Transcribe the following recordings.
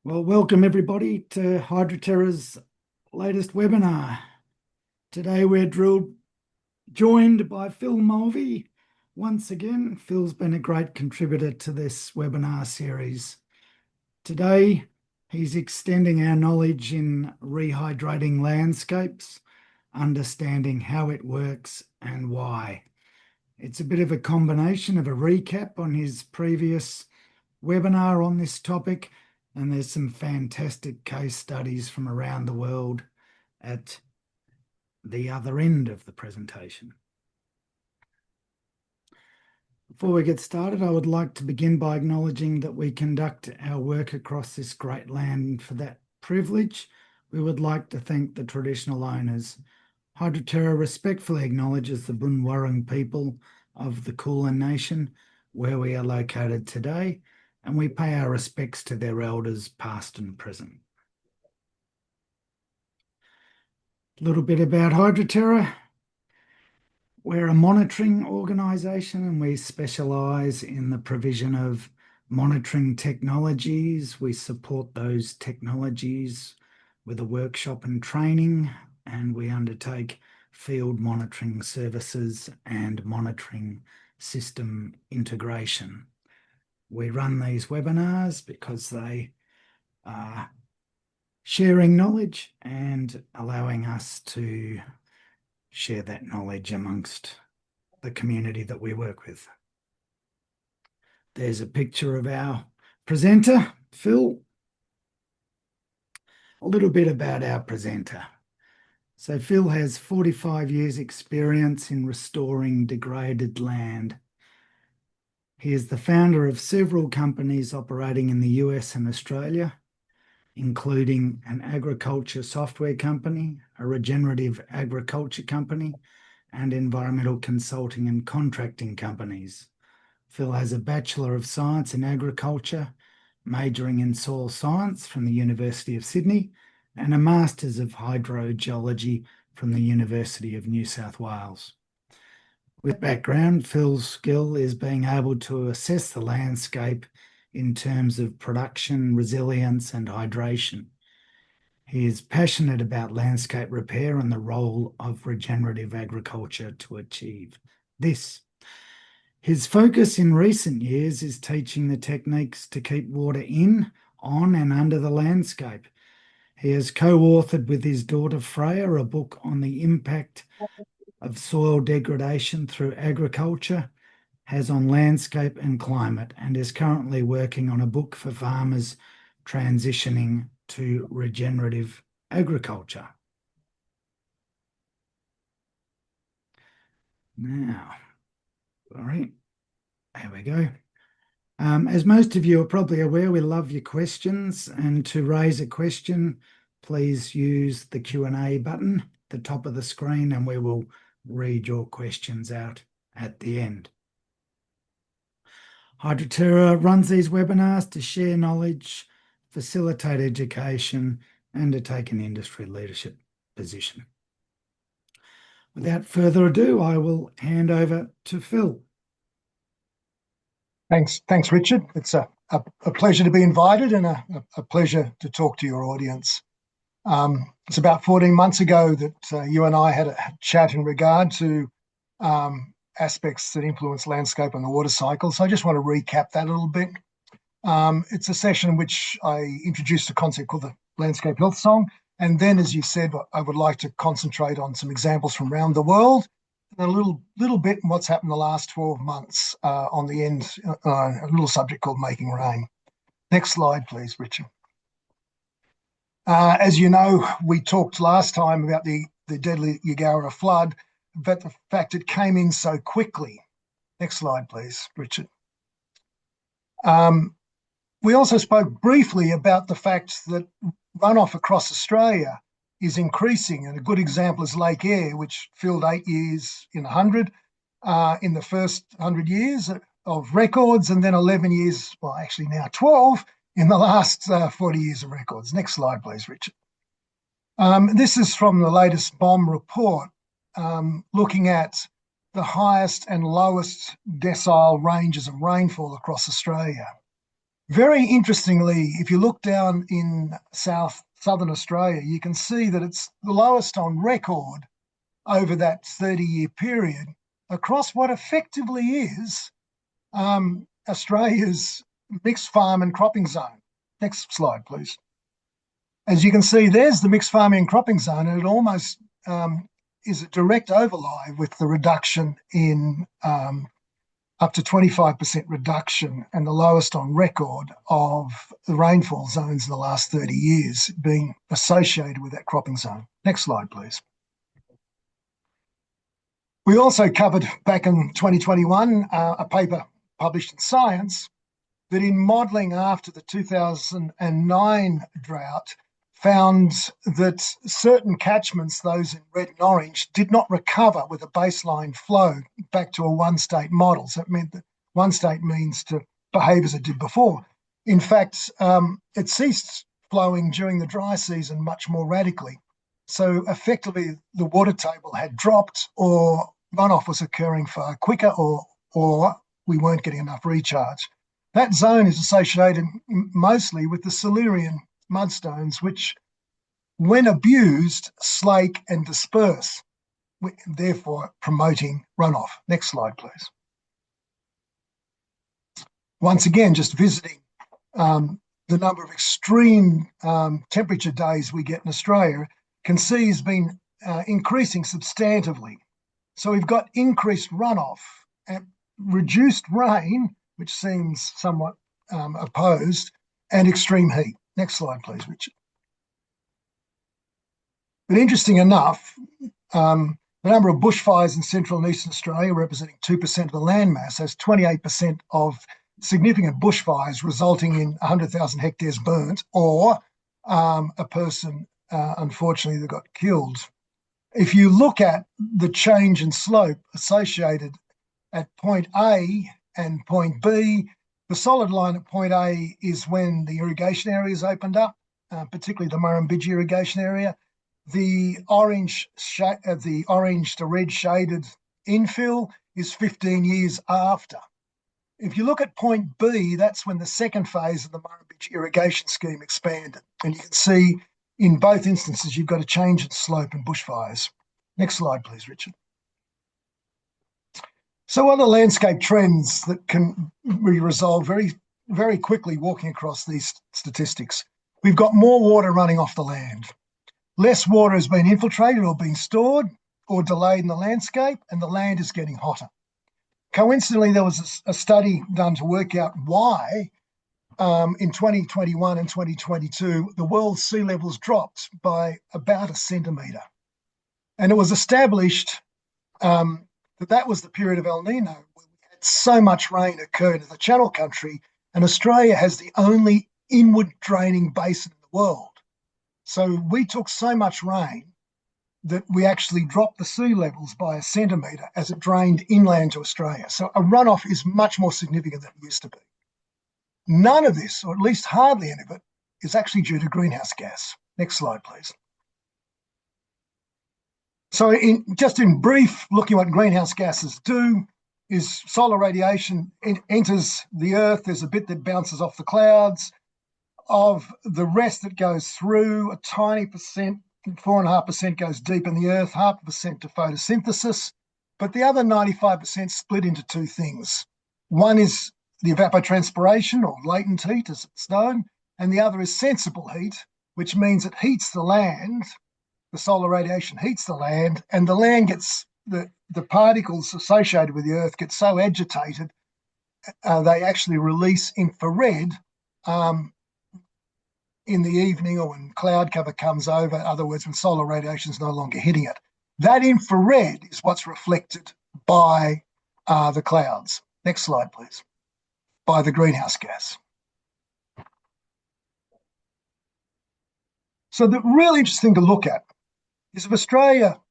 Well, welcome everybody to Hydroterra's latest webinar. Today we're joined by Phil Mulvey. Once again, Phil's been a great contributor to this webinar series. Today, he's extending our knowledge in rehydrating landscapes, understanding how it works and why. It's a bit of a combination of a recap on his previous webinar on this topic, and there's some fantastic case studies from around the world at the other end of the presentation. Before we get started, I would like to begin by acknowledging that we conduct our work across this great land, and for that privilege, we would like to thank the traditional owners. Hydroterra respectfully acknowledges the Bunurong people of the Kulin Nation, where we are located today, and we pay our respects to their elders, past and present. A little bit about Hydroterra. We're a monitoring organisation and we specialise in the provision of monitoring technologies. We support those technologies with a workshop and training, and we undertake field monitoring services and monitoring system integration. We run these webinars because they are sharing knowledge and allowing us to share that knowledge amongst the community that we work with. There's a picture of our presenter, Phil. A little bit about our presenter. So Phil has 45 years experience in restoring degraded land. He is the founder of several companies operating in the US and Australia, including an agriculture software company, a regenerative agriculture company, and environmental consulting and contracting companies. Phil has a Bachelor of Science in Agriculture, majoring in soil science from the University of Sydney, and a Masters of Hydrogeology from the University of New South Wales. With background, Phil's skill is being able to assess the landscape in terms of production, resilience, and hydration. He is passionate about landscape repair and the role of regenerative agriculture to achieve this. His focus in recent years is teaching the techniques to keep water in, on, and under the landscape. He has co-authored with his daughter Freya a book on the impact of soil degradation through agriculture has on landscape and climate, and is currently working on a book for farmers transitioning to regenerative agriculture. Now, sorry, there we go. As most of you are probably aware, we love your questions, and to raise a question, please use the Q&A button at the top of the screen, and we will read your questions out at the end. Hydroterra runs these webinars to share knowledge, facilitate education, and to take an industry leadership position. Without further ado, I will hand over to Phil. Thanks, Richard. It's a pleasure to be invited and a pleasure to talk to your audience. It's about 14 months ago that you and I had a chat in regard to aspects that influence landscape and the water cycle. So I just want to recap that a little bit. It's a session in which I introduced a concept called the Landscape Health Song. And then, as you said, I would like to concentrate on some examples from around the world and a little bit on what's happened the last 12 months on the end, a little subject called making rain. Next slide, please, Richard. As you know, we talked last time about the deadly Yagara flood, but the fact it came in so quickly. Next slide, please, Richard. We also spoke briefly about the fact that runoff across Australia is increasing, and a good example is Lake Eyre, which filled 8 years in 100 in the first 100 years of records, and then 11 years, well, actually now 12 in the last 40 years of records. Next slide, please, Richard. This is from the latest BOM report, looking at the highest and lowest decile ranges of rainfall across Australia. Very interestingly, if you look down in southern Australia, you can see that it's the lowest on record over that 30-year period across what effectively is Australia's mixed farm and cropping zone. Next slide, please. As you can see, there's the mixed farming and cropping zone, and it almost is a direct overlay with the reduction in up to 25% reduction and the lowest on record of the rainfall zones in the last 30 years being associated with that cropping zone. Next slide, please. We also covered back in 2021 a paper published in Science that in modelling after the 2009 drought found that certain catchments, those in red and orange, did not recover with a baseline flow back to a one-state model. So it meant that one state means to behave as it did before. In fact, it ceased flowing during the dry season much more radically. So effectively, the water table had dropped, or runoff was occurring far quicker, or we weren't getting enough recharge. That zone is associated mostly with the Silurian mudstones, which, when abused, slake and disperse, therefore promoting runoff. Next slide, please. Once again, just visiting the number of extreme temperature days we get in Australia, can see has been increasing substantively. So we've got increased runoff and reduced rain, which seems somewhat opposed, and extreme heat. Next slide, please, Richard. But interesting enough, the number of bushfires in central and eastern Australia, representing 2% of the landmass, has 28% of significant bushfires resulting in 100,000 hectares burnt, or a person, unfortunately, that got killed. If you look at the change in slope associated at point A and point B, the solid line at point A is when the irrigation area is opened up, particularly the Murrumbidgee irrigation area. The orange to red shaded infill is 15 years after. If you look at point B, that's when the second phase of the Murrumbidgee irrigation scheme expanded. And you can see in both instances, you've got a change in slope and bushfires. Next slide, please, Richard. So what are the landscape trends that can be resolved very, very quickly walking across these statistics? We've got more water running off the land. Less water has been infiltrated or been stored or delayed in the landscape, and the land is getting hotter. Coincidentally, there was a study done to work out why in 2021 and 2022, the world's sea levels dropped by about a centimetre. And it was established that was the period of El Nino, where we had so much rain occur in the Channel country, and Australia has the only inward draining basin in the world. So we took so much rain that we actually dropped the sea levels by a centimetre as it drained inland to Australia. So a runoff is much more significant than it used to be. None of this, or at least hardly any of it, is actually due to greenhouse gas. Next slide, please. So just in brief, looking at what greenhouse gases do, is solar radiation enters the earth. There's a bit that bounces off the clouds. Of the rest that goes through, a tiny percent, 4.5% goes deep in the earth, 0.5% to photosynthesis, but the other 95% split into two things. One is the evapotranspiration, or latent heat as it's known, and the other is sensible heat, which means it heats the land. The solar radiation heats the land, and the land gets, the particles associated with the earth get so agitated, they actually release infrared in the evening, or when cloud cover comes over, in other words, when solar radiation is no longer hitting it. That infrared is what's reflected by the clouds. Next slide, please. By the greenhouse gas. So the really interesting to look at is if Australia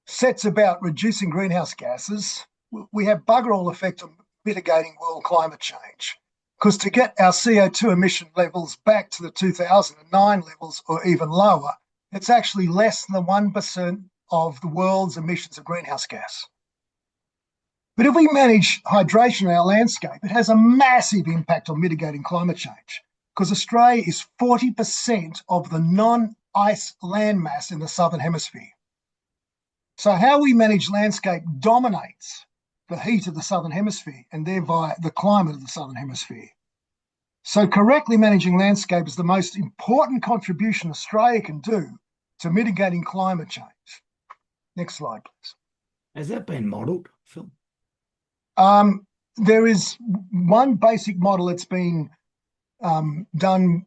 sets about reducing greenhouse gases, we have bugger all effect on mitigating world climate change. Because to get our CO2 emission levels back to the 2009 levels or even lower, it's actually less than the 1% of the world's emissions of greenhouse gas. But if we manage hydration in our landscape, it has a massive impact on mitigating climate change, because Australia is 40% of the non-ice landmass in the Southern Hemisphere. So how we manage landscape dominates the heat of the Southern Hemisphere and thereby the climate of the Southern Hemisphere. So correctly managing landscape is the most important contribution Australia can do to mitigating climate change. Next slide, please. Has that been modelled, Phil? There is one basic model that's been done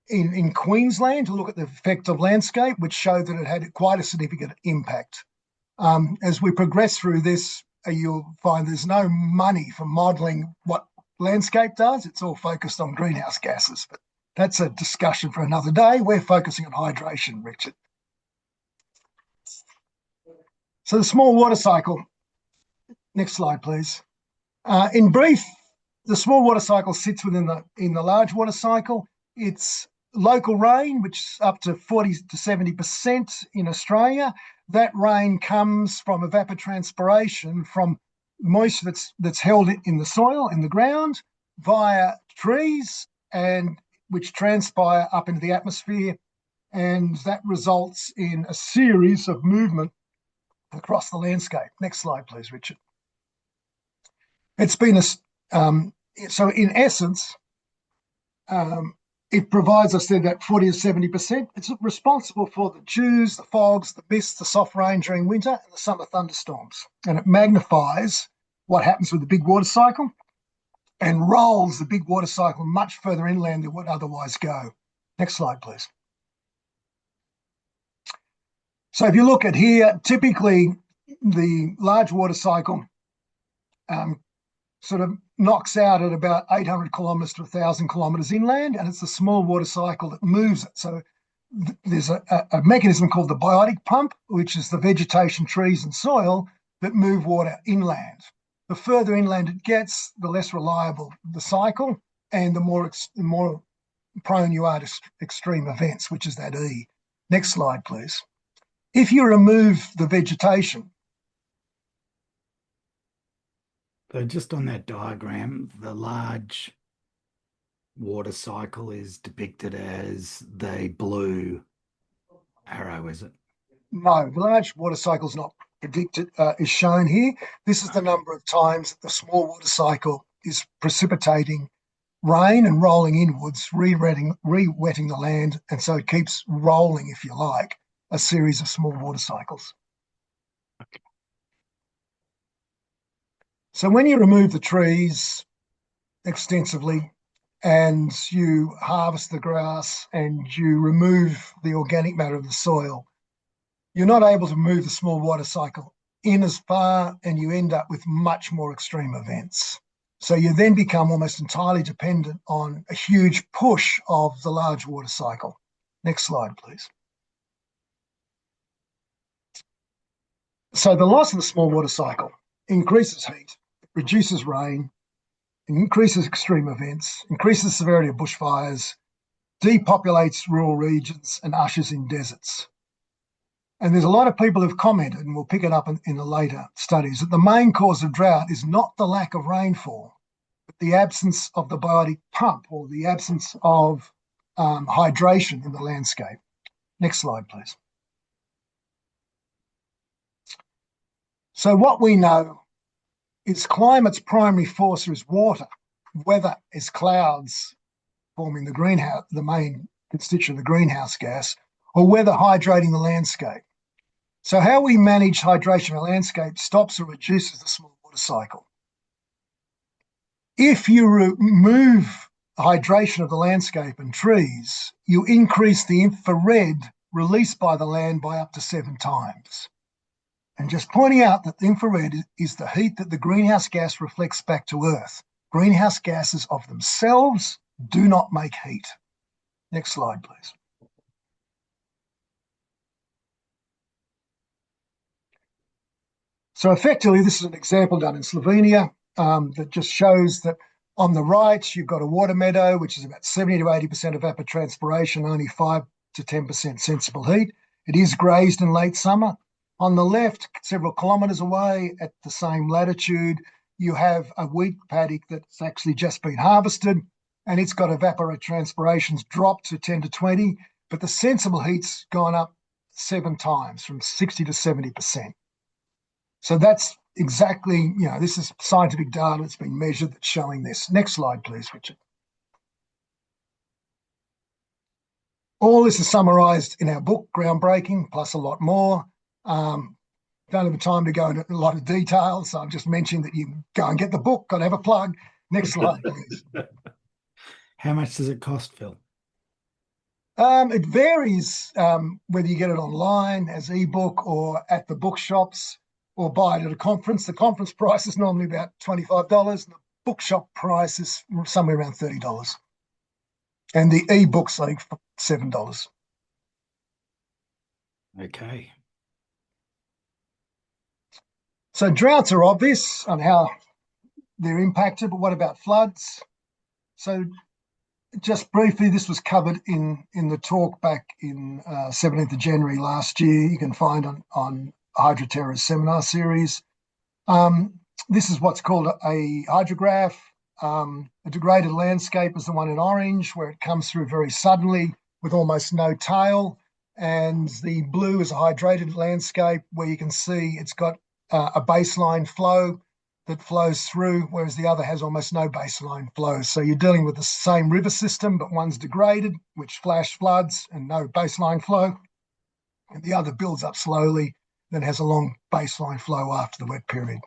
in Queensland to look at the effect of landscape, which showed that it had quite a significant impact. As we progress through this, you'll find there's no money for modelling what landscape does. It's all focused on greenhouse gases, but that's a discussion for another day. We're focusing on hydration, Richard. So the small water cycle. Next slide, please. In brief, the small water cycle sits within the large water cycle. It's local rain, which is up to 40 to 70% in Australia. That rain comes from evapotranspiration from moisture that's held in the soil, in the ground, via trees, and which transpire up into the atmosphere, and that results in a series of movement across the landscape. Next slide, please, Richard. It's been so in essence, it provides, I said, that 40 to 70%. It's responsible for the dews, the fogs, the mist, the soft rain during winter, and the summer thunderstorms. And it magnifies what happens with the big water cycle and rolls the big water cycle much further inland than it would otherwise go. Next slide, please. So if you look at here, typically the large water cycle sort of knocks out at about 800 kilometres to 1,000 kilometres inland, and it's the small water cycle that moves it. So there's a mechanism called the biotic pump, which is the vegetation, trees and soil that move water inland. The further inland it gets, the less reliable the cycle and the more prone you are to extreme events, which is that E. Next slide, please. If you remove the vegetation, so just on that diagram, the large water cycle is depicted as the blue arrow, is it? No, the large water cycle is not predicted, is shown here. This is the number of times that the small water cycle is precipitating rain and rolling inwards, re-wetting the land, and so it keeps rolling, if you like, a series of small water cycles. Okay. So when you remove the trees extensively and you harvest the grass and you remove the organic matter of the soil, you're not able to move the small water cycle in as far, and you end up with much more extreme events. So you then become almost entirely dependent on a huge push of the large water cycle. Next slide, please. So the loss of the small water cycle increases heat, reduces rain, increases extreme events, increases the severity of bushfires, depopulates rural regions and ushers in deserts. And there's a lot of people who've commented, and we'll pick it up in the later studies, that the main cause of drought is not the lack of rainfall, but the absence of the biotic pump, or the absence of hydration in the landscape. Next slide, please. So what we know is climate's primary force is water. Weather is clouds forming the greenhouse, the main constituent of the greenhouse gas, or weather hydrating the landscape. So how we manage hydration in a landscape stops or reduces the small water cycle. If you remove hydration of the landscape and trees, you increase the infrared released by the land by up to 7 times. And just pointing out that the infrared is the heat that the greenhouse gas reflects back to Earth. Greenhouse gases of themselves do not make heat. Next slide, please. So effectively, this is an example done in Slovenia that just shows that on the right, you've got a water meadow, which is about 70 to 80% evapotranspiration, only 5 to 10% sensible heat. It is grazed in late summer. On the left, several kilometres away at the same latitude, you have a wheat paddock that's actually just been harvested, and it's got evapotranspirations dropped to 10 to 20, but the sensible heat's gone up 7 times, from 60 to 70%. So that's exactly, this is scientific data that's been measured that's showing this. Next slide, please, Richard. All this is summarised in our book, Groundbreaking, plus a lot more. Don't have the time to go into a lot of detail, so I'm just mentioning that you can go and get the book. Got to have a plug. Next slide, please. How much does it cost, Phil? It varies whether you get it online as ebook or at the bookshops or buy it at a conference. The conference price is normally about $25, and the bookshop price is somewhere around $30. And the ebooks like $7. Okay. So droughts are obvious on how they're impacted, but what about floods? So just briefly, this was covered in the talk back in 17th of January last year. You can find on HydroTerra's seminar series. This is what's called a hydrograph. A degraded landscape is the one in orange, where it comes through very suddenly with almost no tail. And the blue is a hydrated landscape where you can see it's got a baseline flow that flows through, whereas the other has almost no baseline flow. So you're dealing with the same river system, but one's degraded, which flash floods and no baseline flow, and the other builds up slowly, then has a long baseline flow after the wet period.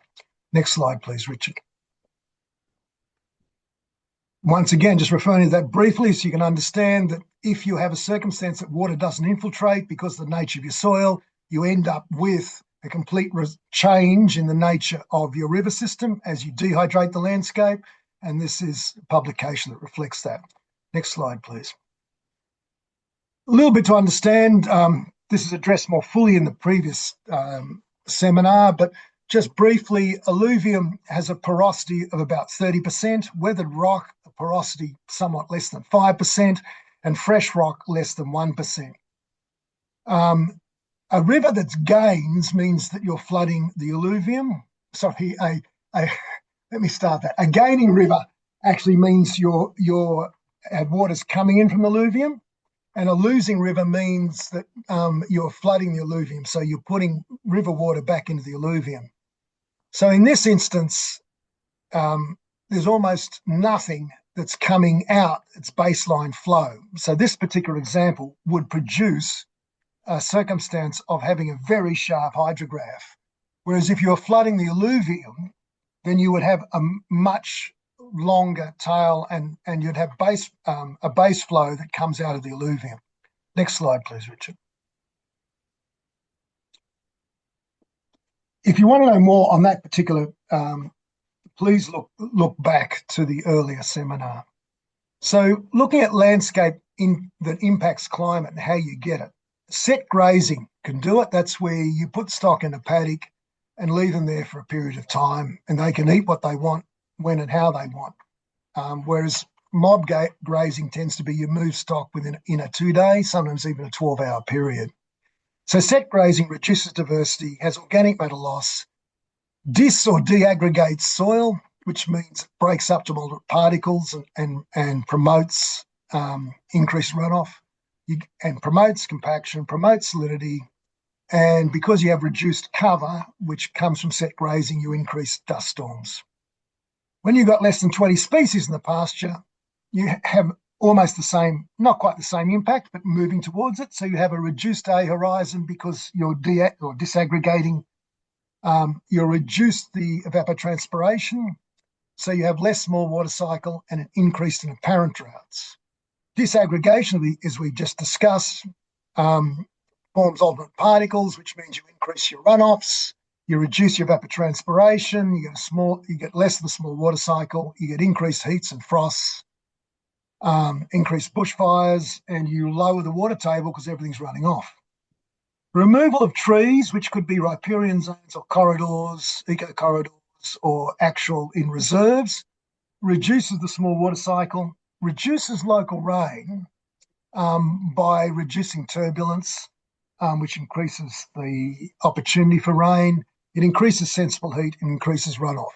Next slide, please, Richard. Once again, just referring to that briefly so you can understand that if you have a circumstance that water doesn't infiltrate because of the nature of your soil, you end up with a complete change in the nature of your river system as you dehydrate the landscape, and this is a publication that reflects that. Next slide, please. A little bit to understand, this is addressed more fully in the previous seminar, but just briefly, alluvium has a porosity of about 30%, weathered rock, a porosity somewhat less than 5%, and fresh rock less than 1%. A river that gains means that you're flooding the alluvium. Sorry, let me start that. A gaining river actually means your water's coming in from the alluvium, and a losing river means that you're flooding the alluvium, so you're putting river water back into the alluvium. So in this instance, there's almost nothing that's coming out its baseline flow. So this particular example would produce a circumstance of having a very sharp hydrograph. Whereas if you're flooding the alluvium, then you would have a much longer tail and you'd have a base flow that comes out of the alluvium. Next slide, please, Richard. If you want to know more on that particular, please look back to the earlier seminar. So looking at landscape that impacts climate and how you get it, set grazing can do it. That's where you put stock in a paddock and leave them there for a period of time, and they can eat what they want, when and how they want. Whereas mob grazing tends to be you move stock within a 2 day, sometimes even a 12-hour period. So set grazing reduces diversity, has organic matter loss, or deaggregates soil, which means it breaks up to multiple particles and promotes increased runoff, and promotes compaction, promotes salinity. And because you have reduced cover, which comes from set grazing, you increase dust storms. When you've got less than 20 species in the pasture, you have almost the same, not quite the same impact, but moving towards it. So you have a reduced day horizon because you're disaggregating. You reduce the evapotranspiration, so you have less small water cycle and an increase in apparent droughts. Disaggregation, as we just discussed, forms alternate particles, which means you increase your runoffs, you reduce your evapotranspiration, you get less of the small water cycle, you get increased heats and frosts, increased bushfires, and you lower the water table because everything's running off. Removal of trees, which could be riparian zones or corridors, eco-corridors, or actual in reserves, reduces the small water cycle, reduces local rain by reducing turbulence, which increases the opportunity for rain. It increases sensible heat and increases runoff.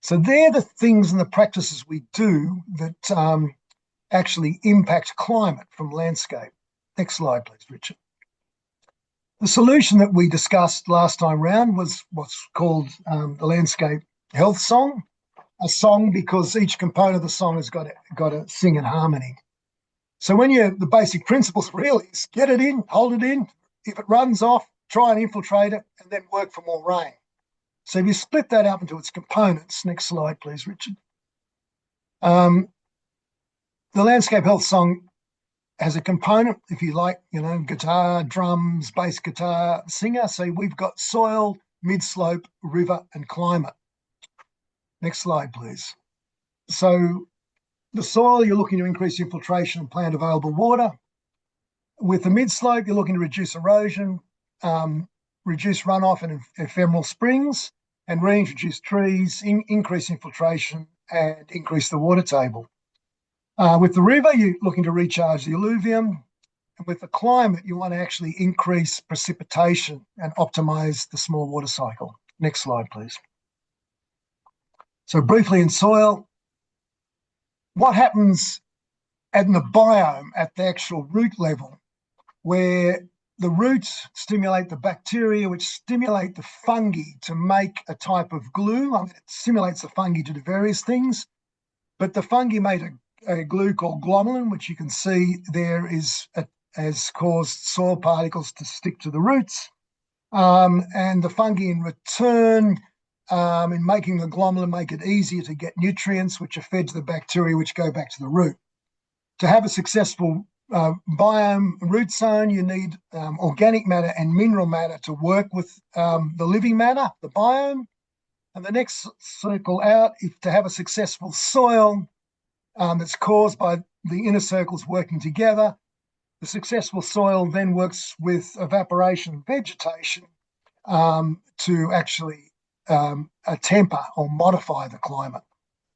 So they're the things and the practices we do that actually impact climate from landscape. Next slide, please, Richard. The solution that we discussed last time round was what's called the landscape health song. A song because each component of the song has got to sing in harmony. So the basic principles really is get it in, hold it in. If it runs off, try and infiltrate it, and then work for more rain. So if you split that up into its components, next slide, please, Richard. The landscape health song has a component, if you like, guitar, drums, bass guitar, singer. So we've got soil, mid-slope, river, and climate. Next slide, please. So the soil, you're looking to increase infiltration and plant available water. With the mid-slope, you're looking to reduce erosion, reduce runoff and ephemeral springs, and reintroduce trees, increase infiltration, and increase the water table. With the river, you're looking to recharge the alluvium. And with the climate, you want to actually increase precipitation and optimize the small water cycle. Next slide, please. So briefly in soil, what happens in the biome at the actual root level, where the roots stimulate the bacteria, which stimulate the fungi to make a type of glue. It stimulates the fungi to do various things, but the fungi made a glue called glomalin, which you can see there has caused soil particles to stick to the roots. And the fungi in return, in making the glomalin, make it easier to get nutrients, which are fed to the bacteria, which go back to the root. To have a successful biome root zone, you need organic matter and mineral matter to work with the living matter, the biome. And the next circle out, if to have a successful soil that's caused by the inner circles working together, the successful soil then works with evaporation and vegetation to actually temper or modify the climate,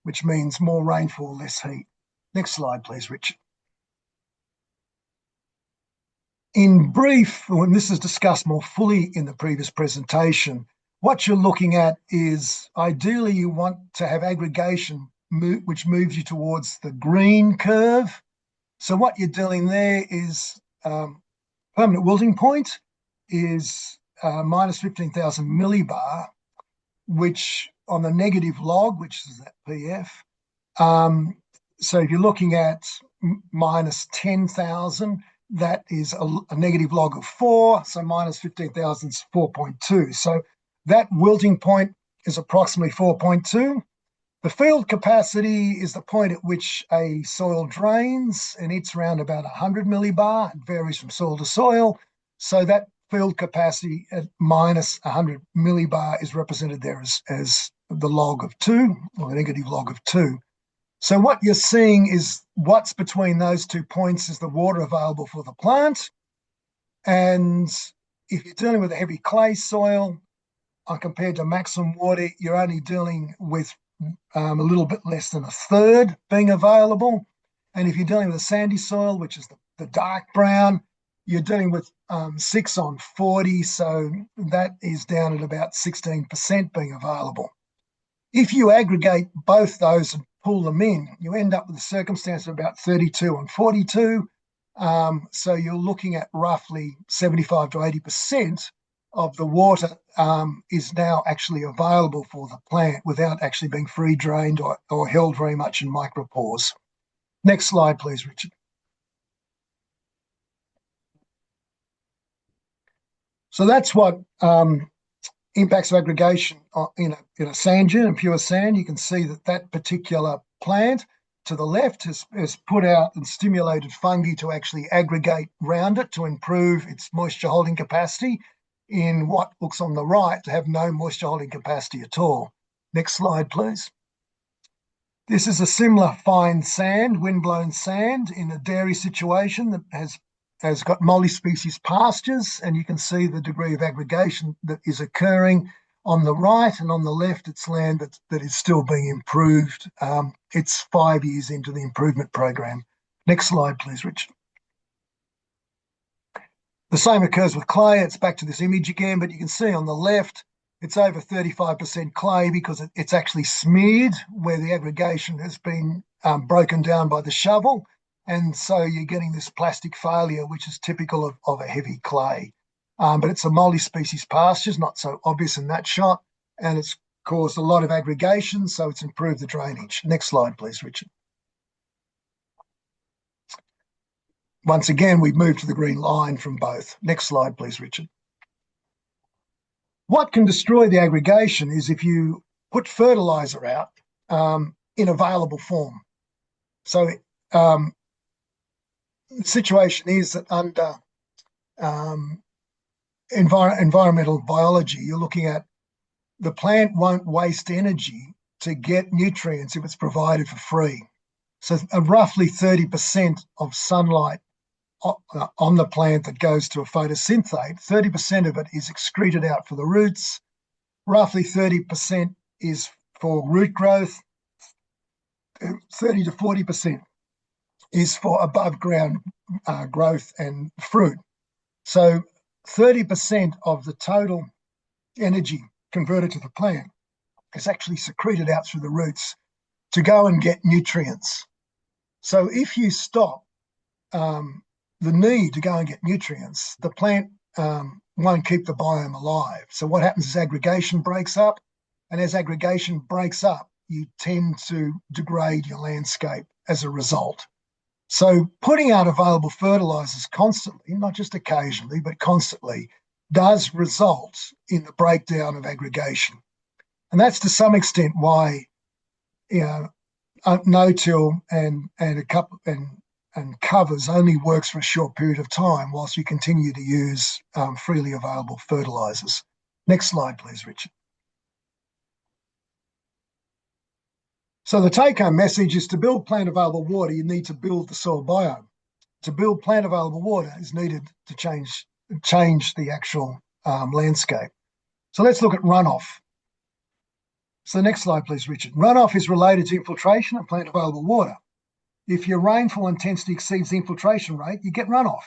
which means more rainfall, less heat. Next slide, please, Richard. In brief, when this is discussed more fully in the previous presentation, what you're looking at is ideally you want to have aggregation which moves you towards the green curve. So what you're doing there is permanent wilting point is minus 15,000 millibar, which on the negative log, which is that PF. So if you're looking at minus 10,000, that is a negative log of 4, so minus 15,000 is 4.2. So that wilting point is approximately 4.2. The field capacity is the point at which a soil drains, and it's around about 100 millibar. It varies from soil to soil. So that field capacity at minus 100 millibar is represented there as the log of 2, or the negative log of 2. So what you're seeing is what's between those 2 points is the water available for the plant. And if you're dealing with a heavy clay soil, compared to maximum water, you're only dealing with a little bit less than a third being available. And if you're dealing with a sandy soil, which is the dark brown, you're dealing with 6 on 40. So that is down at about 16% being available. If you aggregate both those and pull them in, you end up with a circumstance of about 32 on 42. So you're looking at roughly 75 to 80% of the water is now actually available for the plant without actually being free drained or held very much in micropores. Next slide, please, Richard. So that's what impacts of aggregation in a sand dune and pure sand. You can see that particular plant to the left has put out and stimulated fungi to actually aggregate round it to improve its moisture holding capacity, in what looks on the right to have no moisture holding capacity at all. Next slide, please. This is a similar fine sand, windblown sand, in a dairy situation that has got multi-species pastures, and you can see the degree of aggregation that is occurring on the right, and on the left it's land that is still being improved. It's 5 years into the improvement program. Next slide, please, Richard. The same occurs with clay. It's back to this image again, but you can see on the left, it's over 35% clay because it's actually smeared where the aggregation has been broken down by the shovel. And so you're getting this plastic failure, which is typical of a heavy clay. But it's a multi-species pastures, not so obvious in that shot. And it's caused a lot of aggregation, so it's improved the drainage. Next slide, please, Richard. Once again, we've moved to the green line from both. Next slide, please, Richard. What can destroy the aggregation is if you put fertiliser out in available form. So the situation is that under environmental biology, you're looking at the plant won't waste energy to get nutrients if it's provided for free. So roughly 30% of sunlight on the plant that goes to a photosynthate, 30% of it is excreted out for the roots. Roughly 30% is for root growth. 30 to 40% is for above ground growth and fruit. So 30% of the total energy converted to the plant is actually secreted out through the roots to go and get nutrients. So if you stop the need to go and get nutrients, the plant won't keep the biome alive. So what happens is aggregation breaks up, and as aggregation breaks up, you tend to degrade your landscape as a result. So putting out available fertilisers constantly, not just occasionally, but constantly, does result in the breakdown of aggregation. And that's to some extent why no-till and covers only works for a short period of time whilst you continue to use freely available fertilisers. Next slide, please, Richard. So the take-home message is to build plant available water, you need to build the soil biome. To build plant available water is needed to change the actual landscape. So let's look at runoff. So next slide, please, Richard. Runoff is related to infiltration and plant available water. If your rainfall intensity exceeds the infiltration rate, you get runoff.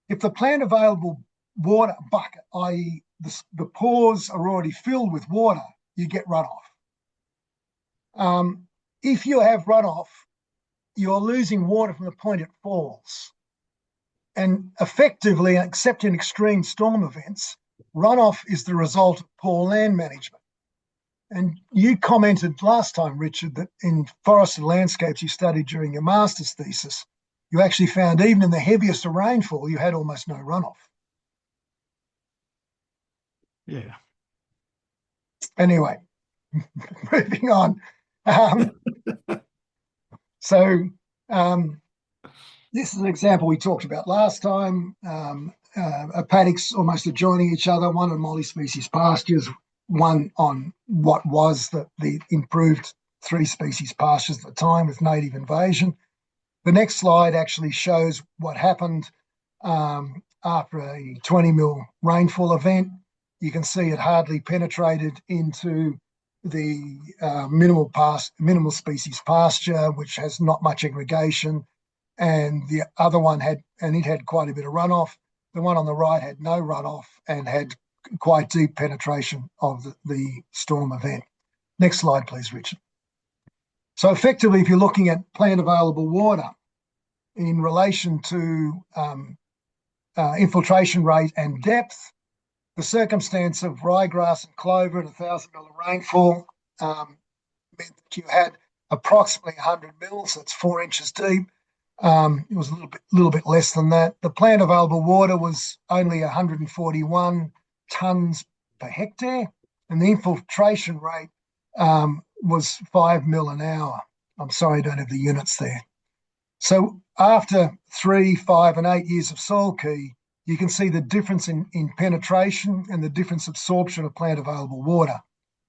If the plant available water bucket, i.e. the pores are already filled with water, you get runoff. If you have runoff, you're losing water from the point it falls. And effectively, except in extreme storm events, runoff is the result of poor land management. And you commented last time, Richard, that in forested landscapes you studied during your master's thesis, you actually found even in the heaviest of rainfall, you had almost no runoff. Yeah. Anyway, moving on. This is an example we talked about last time. Paddocks almost adjoining each other, one on multi-species pastures, one on what was the improved 3-species pastures at the time with native invasion. The next slide actually shows what happened after a 20 mil rainfall event. You can see it hardly penetrated into the minimal species pasture, which has not much aggregation, and the other one had quite a bit of runoff. The one on the right had no runoff and had quite deep penetration of the storm event. Next slide, please, Richard. So effectively, if you're looking at plant available water in relation to infiltration rate and depth, the circumstance of ryegrass and clover at 1,000 mil of rainfall meant that you had approximately 100 mils, that's 4 inches deep. It was a little bit less than that. The plant available water was only 141 tonnes per hectare, and the infiltration rate was 5 mil an hour. I'm sorry, I don't have the units there. So after 3, 5, and 8 years of soil key, you can see the difference in penetration and the difference absorption of plant available water,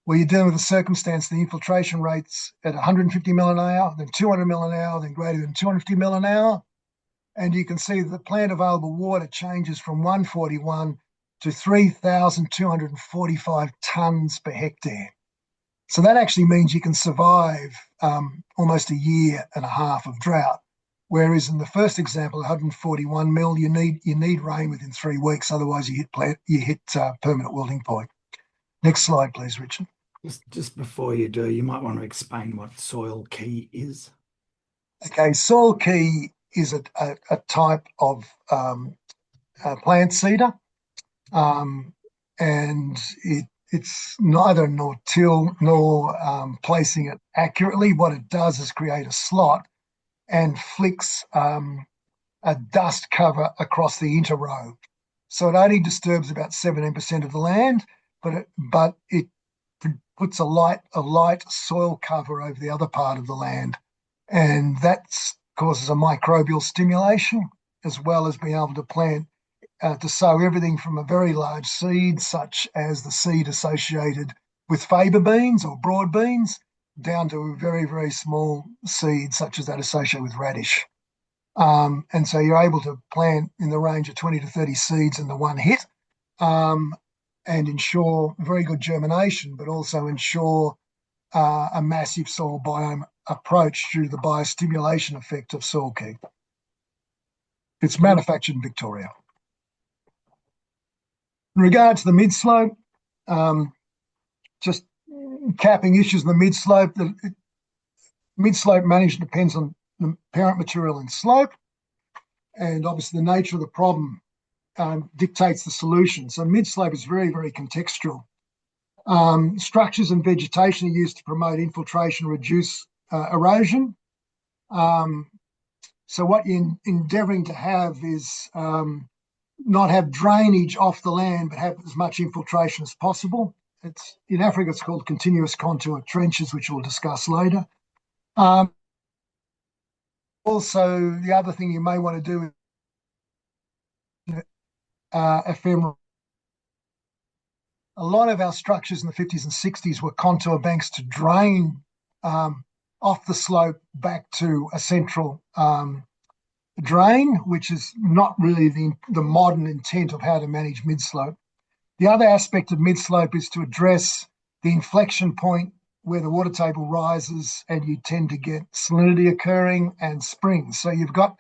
where you're dealing with a circumstance, the infiltration rates at 150 mil an hour, then 200 mil an hour, then greater than 250 mil an hour. And you can see that the plant available water changes from 141 to 3,245 tonnes per hectare. So that actually means you can survive almost a year and a half of drought. Whereas in the first example, 141 mil, you need rain within 3 weeks, otherwise you hit permanent wilting point. Next slide, please, Richard. Just before you do, you might want to explain what soil key is. Okay, soil key is a type of plant seeder, and it's neither no-till nor placing it accurately. What it does is create a slot and flicks a dust cover across the interrow. So it only disturbs about 17% of the land, but it puts a light soil cover over the other part of the land, and that causes a microbial stimulation, as well as being able to plant to sow everything from a very large seed, such as the seed associated with faba beans or broad beans, down to a very, very small seed, such as that associated with radish. And so you're able to plant in the range of 20 to 30 seeds in the one hit, and ensure very good germination, but also ensure a massive soil biome approach through the biostimulation effect of soil key. It's manufactured in Victoria. In regard to the mid-slope, just capping issues in the mid-slope, the mid-slope management depends on the parent material and slope, and obviously the nature of the problem dictates the solution. So mid-slope is very, very contextual. Structures and vegetation are used to promote infiltration, reduce erosion. So what you're endeavouring to have is not have drainage off the land, but have as much infiltration as possible. In Africa, it's called continuous contour trenches, which we'll discuss later. Also, the other thing you may want to do is ephemeral. A lot of our structures in the 50s and 60s were contour banks to drain off the slope back to a central drain, which is not really the modern intent of how to manage mid-slope. The other aspect of mid-slope is to address the inflection point where the water table rises and you tend to get salinity occurring and springs. So you've got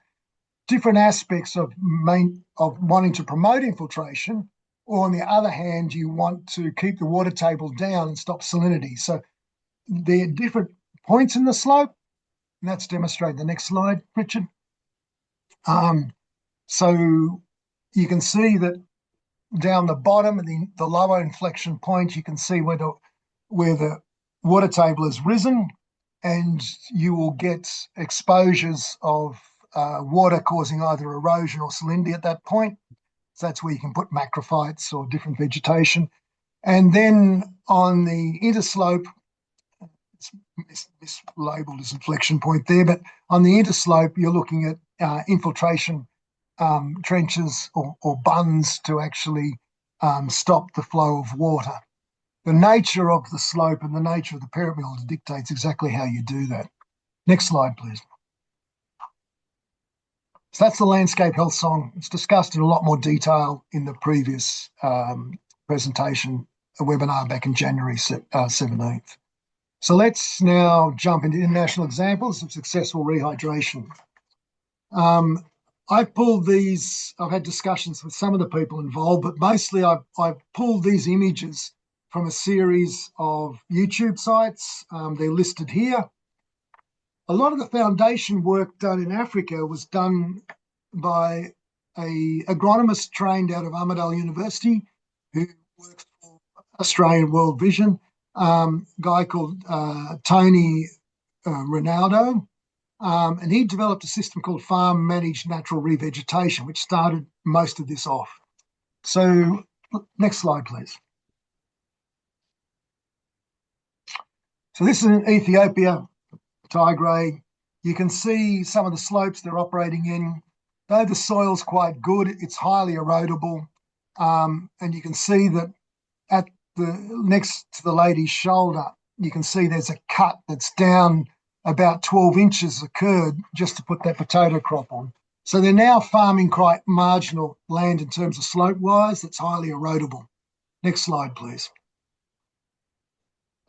different aspects of wanting to promote infiltration, or on the other hand, you want to keep the water table down and stop salinity. So there are different points in the slope, and that's demonstrated. The next slide, Richard. So you can see that down the bottom and the lower inflection point, you can see where the water table has risen, and you will get exposures of water causing either erosion or salinity at that point. So that's where you can put macrophytes or different vegetation. And then on the interslope, it's mislabeled as inflection point there, but on the interslope, you're looking at infiltration trenches or bunds to actually stop the flow of water. The nature of the slope and the nature of the parent mill dictates exactly how you do that. Next slide, please. So that's the landscape health song. It's discussed in a lot more detail in the previous presentation, a webinar back in January 17th. So let's now jump into international examples of successful rehydration. I've pulled these, I've had discussions with some of the people involved, but mostly I've pulled these images from a series of YouTube sites. They're listed here. A lot of the foundation work done in Africa was done by an agronomist trained out of Armidale University who works for Australian World Vision, guy called Tony Ronaldo. And he developed a system called farm managed natural revegetation, which started most of this off. So next slide, please. So this is in Ethiopia, Tigray. You can see some of the slopes they're operating in. Though the soil's quite good, it's highly erodible. And you can see that at next to the lady's shoulder, you can see there's a cut that's down about 12 inches occurred just to put that potato crop on. So they're now farming quite marginal land in terms of slope-wise that's highly erodible. Next slide, please.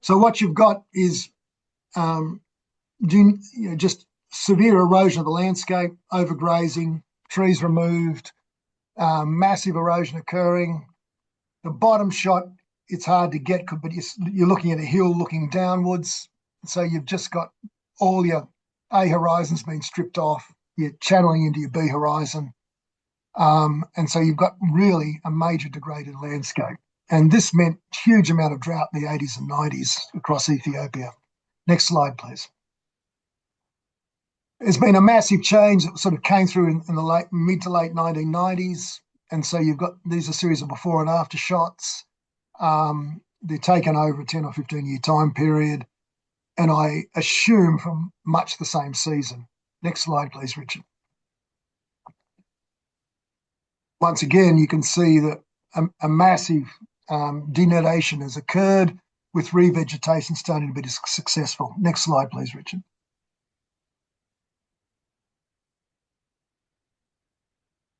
So what you've got is just severe erosion of the landscape, overgrazing, trees removed, massive erosion occurring. The bottom shot, it's hard to get, but you're looking at a hill looking downwards. So you've just got all your A horizons being stripped off. You're channeling into your B horizon. And so you've got really a major degraded landscape. And this meant huge amount of drought in the 80s and 90s across Ethiopia. Next slide, please. There's been a massive change that sort of came through in the mid to late 1990s. And so you've got, these are a series of before and after shots. They're taken over a 10 or 15 year time period. And I assume from much the same season. Next slide, please, Richard. Once again, you can see that a massive denudation has occurred with revegetation starting to be successful. Next slide, please, Richard.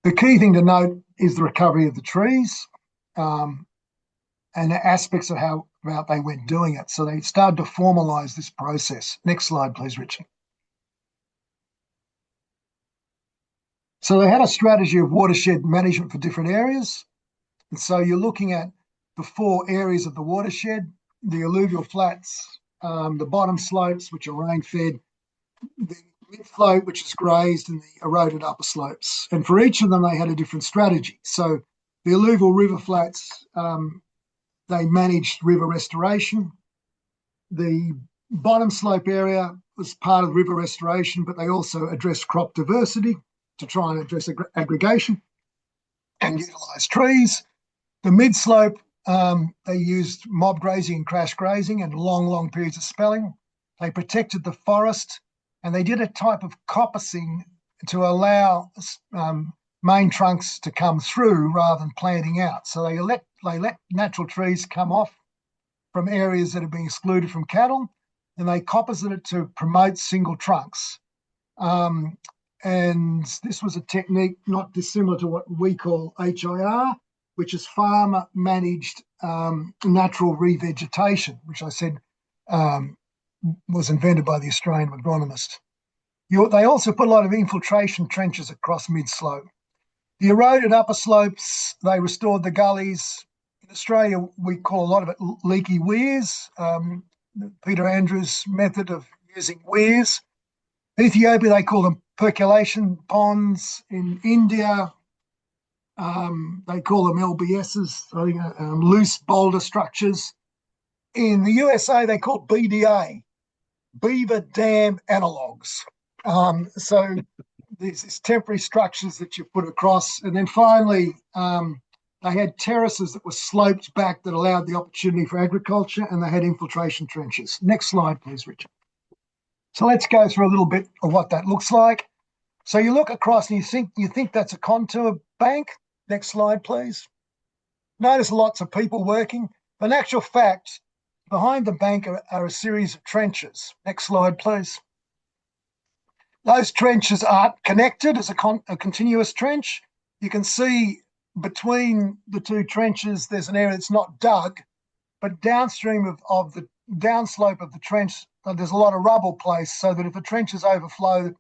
The key thing to note is the recovery of the trees and the aspects of how they went doing it. So they started to formalise this process. Next slide, please, Richard. So they had a strategy of watershed management for different areas. And so you're looking at the 4 areas of the watershed, the alluvial flats, the bottom slopes, which are rain-fed, the mid-float, which is grazed, and the eroded upper slopes. And for each of them, they had a different strategy. So the alluvial river flats, they managed river restoration. The bottom slope area was part of river restoration, but they also addressed crop diversity to try and address aggregation and utilise trees. The mid-slope, they used mob grazing and crash grazing and long periods of spelling. They protected the forest, and they did a type of coppicing to allow main trunks to come through rather than planting out. So they let natural trees come off from areas that are being excluded from cattle, and they coppiceed it to promote single trunks. And this was a technique not dissimilar to what we call HIR, which is farmer managed natural revegetation, which I said was invented by the Australian agronomist. They also put a lot of infiltration trenches across mid-slope. The eroded upper slopes, they restored the gullies. In Australia, we call a lot of it leaky weirs, Peter Andrews' method of using weirs. Ethiopia, they call them percolation ponds. In India, they call them LBSs, I think, loose boulder structures. In the USA, they call BDA, beaver dam analogues. So these temporary structures that you put across. And then finally, they had terraces that were sloped back that allowed the opportunity for agriculture, and they had infiltration trenches. Next slide, please, Richard. So let's go through a little bit of what that looks like. So you look across and you think that's a contour bank. Next slide, please. Notice lots of people working. But in actual fact, behind the bank are a series of trenches. Next slide, please. Those trenches aren't connected as a continuous trench. You can see between the 2 trenches, there's an area that's not dug, but downstream of the downslope of the trench, there's a lot of rubble placed so that if the trenches overflow,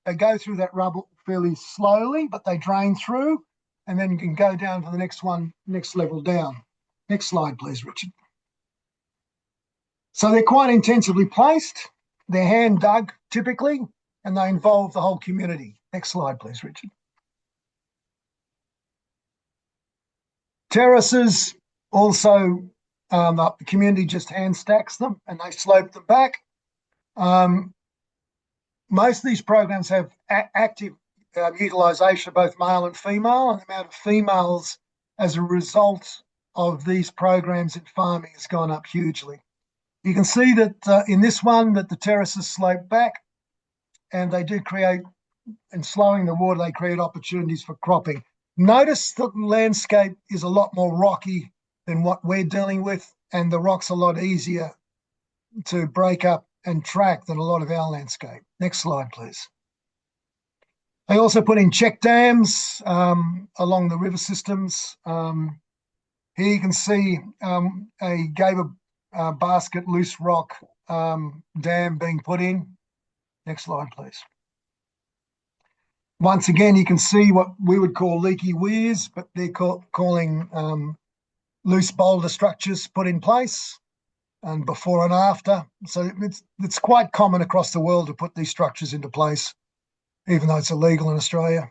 they go through that rubble fairly slowly, but they drain through, and then you can go down to the next level down. Next slide, please, Richard. So they're quite intensively placed. They're hand dug typically, and they involve the whole community. Next slide, please, Richard. Terraces also, the community just hand stacks them and they slope them back. Most of these programs have active utilisation of both male and female, and the amount of females as a result of these programs in farming has gone up hugely. You can see that in this one that the terraces slope back, and they do create, and slowing the water, they create opportunities for cropping. Notice the landscape is a lot more rocky than what we're dealing with, and the rock's a lot easier to break up and track than a lot of our landscape. Next slide, please. They also put in check dams along the river systems. Here you can see a Gaber basket loose rock dam being put in. Next slide, please. Once again, you can see what we would call leaky weirs, but they're calling loose boulder structures put in place, and before and after. So it's quite common across the world to put these structures into place, even though it's illegal in Australia.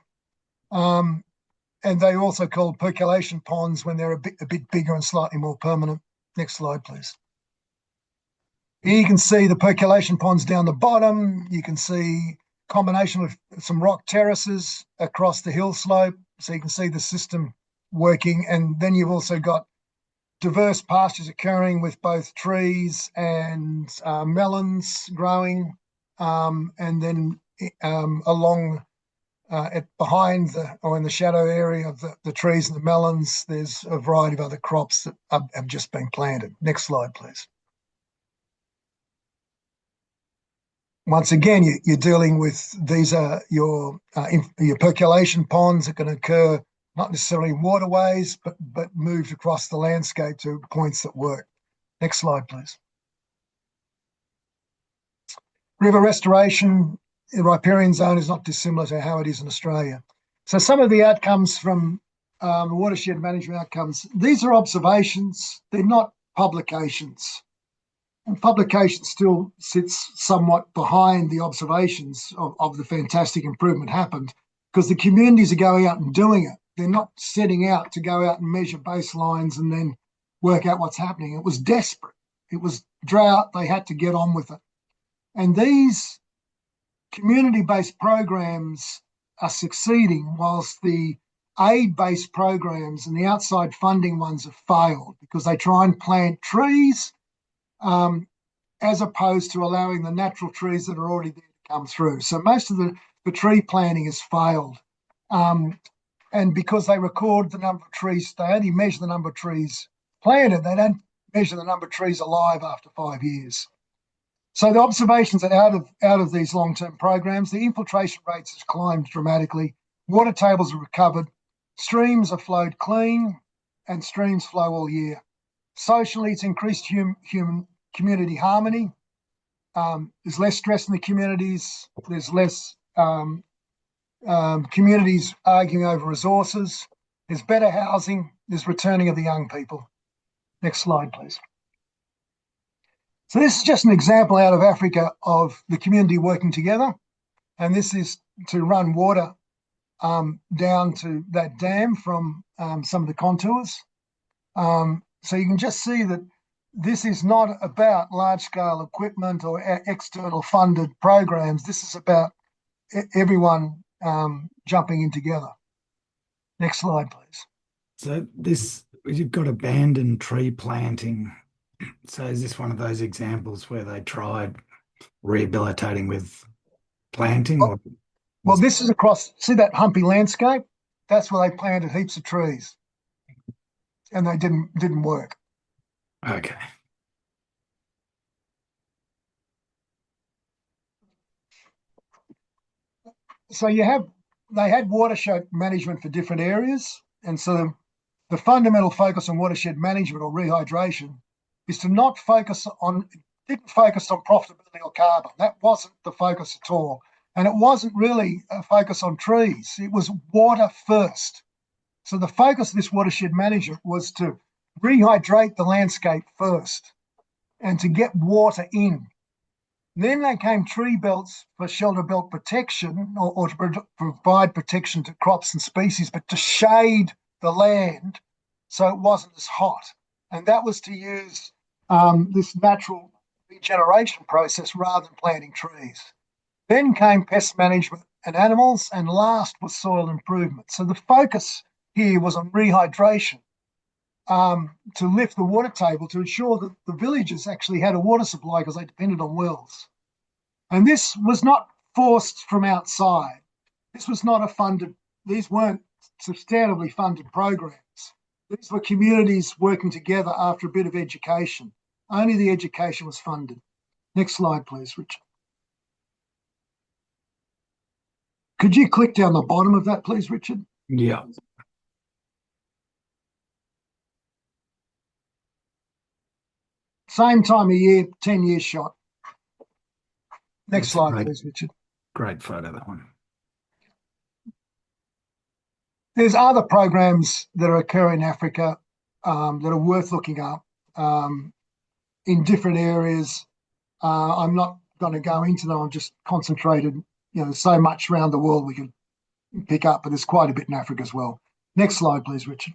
And they also called percolation ponds when they're a bit bigger and slightly more permanent. Next slide, please. Here you can see the percolation ponds down the bottom. You can see combination of some rock terraces across the hill slope. So you can see the system working. And then you've also got diverse pastures occurring with both trees and melons growing. And then along behind or in the shadow area of the trees and the melons, there's a variety of other crops that have just been planted. Next slide, please. Once again, you're dealing with, these are your percolation ponds that can occur not necessarily in waterways, but moved across the landscape to points that work. Next slide, please. River restoration, the riparian zone is not dissimilar to how it is in Australia. So some of the outcomes from watershed management outcomes, these are observations, they're not publications. And publication still sits somewhat behind the observations of the fantastic improvement happened, because the communities are going out and doing it. They're not setting out to go out and measure baselines and then work out what's happening. It was desperate. It was drought. They had to get on with it. And these community-based programs are succeeding, whilst the aid-based programs and the outside funding ones have failed, because they try and plant trees as opposed to allowing the natural trees that are already there to come through. So most of the tree planting has failed. And because they record the number of trees, they only measure the number of trees planted. They don't measure the number of trees alive after 5 years. So the observations are out of these long-term programs. The infiltration rates has climbed dramatically. Water tables are recovered. Streams are flowed clean, and streams flow all year. Socially, it's increased human community harmony. There's less stress in the communities. There's less communities arguing over resources. There's better housing. There's returning of the young people. Next slide, please. So this is just an example out of Africa of the community working together. And this is to run water down to that dam from some of the contours. So you can just see that this is not about large-scale equipment or external funded programs. This is about everyone jumping in together. Next slide, please. So you've got abandoned tree planting. So is this one of those examples where they tried rehabilitating with planting? Well, this is across, see that humpy landscape? That's where they planted heaps of trees, and they didn't work. Okay. So they had watershed management for different areas, and so the fundamental focus on watershed management or rehydration is to didn't focus on profitability or carbon. That wasn't the focus at all. And it wasn't really a focus on trees. It was water first. So the focus of this watershed management was to rehydrate the landscape first and to get water in. Then there came tree belts for shelter belt protection or to provide protection to crops and species, but to shade the land so it wasn't as hot. And that was to use this natural regeneration process rather than planting trees. Then came pest management and animals, and last was soil improvement. So the focus here was on rehydration to lift the water table to ensure that the villages actually had a water supply because they depended on wells. And this was not forced from outside. This was not these weren't substantively funded programs. These were communities working together after a bit of education. Only the education was funded. Next slide, please, Richard. Could you click down the bottom of that, please, Richard? Yeah. Same time of year, 10 years shot. Next slide, please, Richard. Great photo, that one. There's other programs that are occurring in Africa that are worth looking up in different areas. I'm not going to go into them. I'm just concentrated, so much around the world we can pick up, but there's quite a bit in Africa as well. Next slide, please, Richard.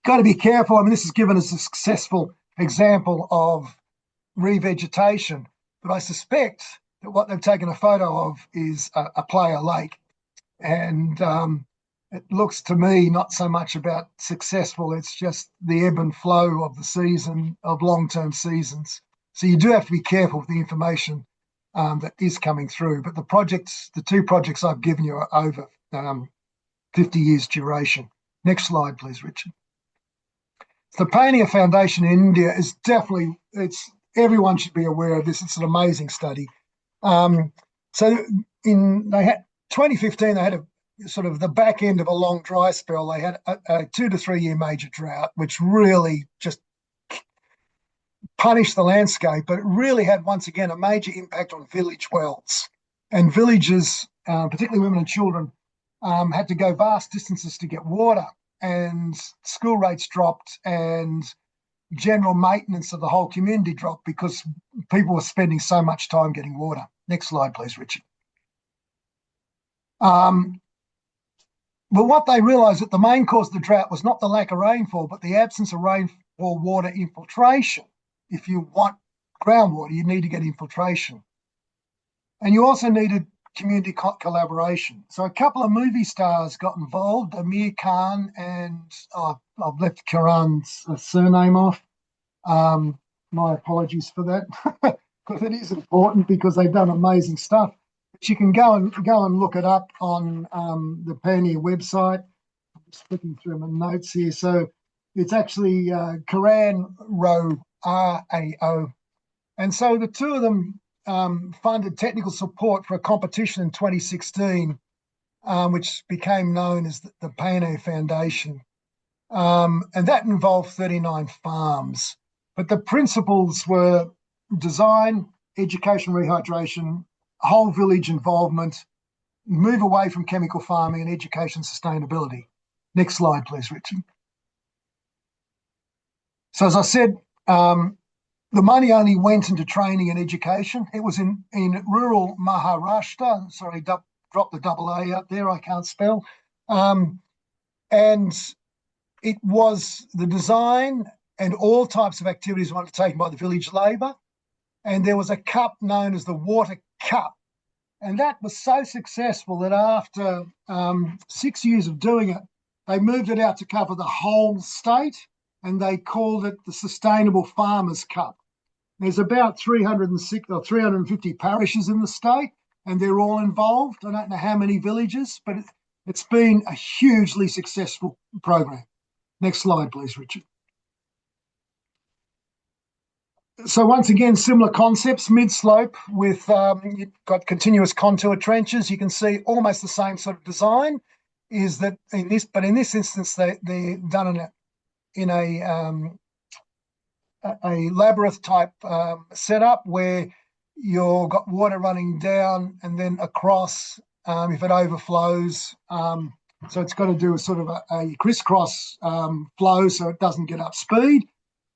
Got to be careful. I mean, this is given as a successful example of revegetation, but I suspect that what they've taken a photo of is a player lake. And it looks to me not so much about successful, it's just the ebb and flow of the season, of long-term seasons. So you do have to be careful with the information that is coming through. But the two projects I've given you are over 50 years duration. Next slide, please, Richard. The Pioneer Foundation in India is definitely, everyone should be aware of this. It's an amazing study. So in 2015, they had a sort of the back end of a long dry spell. They had a 2 to 3 year major drought, which really just punished the landscape, but it really had, once again, a major impact on village wells. And villagers, particularly women and children, had to go vast distances to get water, and school rates dropped, and general maintenance of the whole community dropped because people were spending so much time getting water. Next slide, please, Richard. But what they realised that the main cause of the drought was not the lack of rainfall, but the absence of rainfall water infiltration. If you want groundwater, you need to get infiltration. And you also needed community collaboration. So a couple of movie stars got involved, Amir Khan and I've left Karan's surname off. My apologies for that, because it is important, because they've done amazing stuff. But you can go and look it up on the Pioneer website. I'm just flicking through my notes here. So it's actually Karan Rao, RAO. And so the two of them funded technical support for a competition in 2016, which became known as the Pioneer Foundation. And that involved 39 farms. But the principles were design, education, rehydration, whole village involvement, move away from chemical farming, and education sustainability. Next slide, please, Richard. So as I said, the money only went into training and education. It was in rural Maharashtra. Sorry, drop the double A out there, I can't spell. And it was the design and all types of activities were undertaken by the village labour. And there was a cup known as the Water Cup. And that was so successful that after 6 years of doing it, they moved it out to cover the whole state, and they called it the Sustainable Farmers Cup. There's about 306 or 350 parishes in the state, and they're all involved. I don't know how many villages, but it's been a hugely successful program. Next slide, please, Richard. So once again, similar concepts, mid-slope with you've got continuous contour trenches. You can see almost the same sort of design. Is that in this instance they're done in a labyrinth type setup where you've got water running down and then across if it overflows. So it's got to do a sort of a crisscross flow so it doesn't get up speed.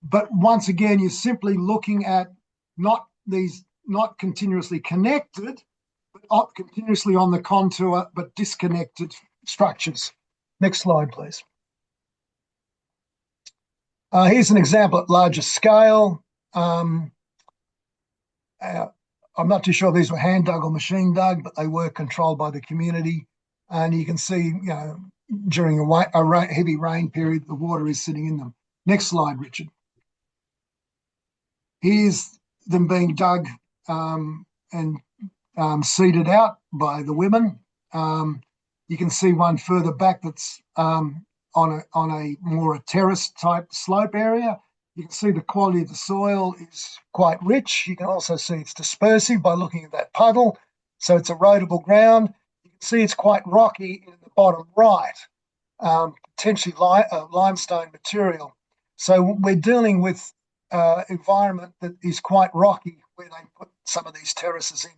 But once again, you're simply looking at not continuously connected, but continuously on the contour, but disconnected structures. Next slide, please. Here's an example at larger scale. I'm not too sure these were hand dug or machine dug, but they were controlled by the community. And you can see, during a heavy rain period, the water is sitting in them. Next slide, Richard. Here's them being dug and seeded out by the women. You can see one further back that's on a more terrace type slope area. You can see the quality of the soil is quite rich. You can also see it's dispersive by looking at that puddle. So it's erodible ground. You can see it's quite rocky in the bottom right, potentially limestone material. So we're dealing with environment that is quite rocky where they put some of these terraces in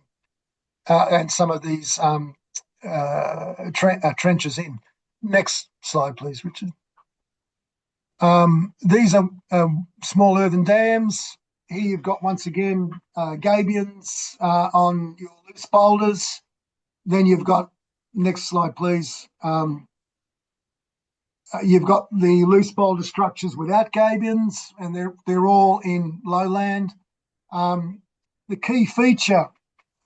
and some of these trenches in. Next slide, please, Richard. These are small earthen dams. Here you've got, once again, gabions on your loose boulders. Then you've got, next slide, please. You've got the loose boulder structures without gabions, and they're all in lowland. The key feature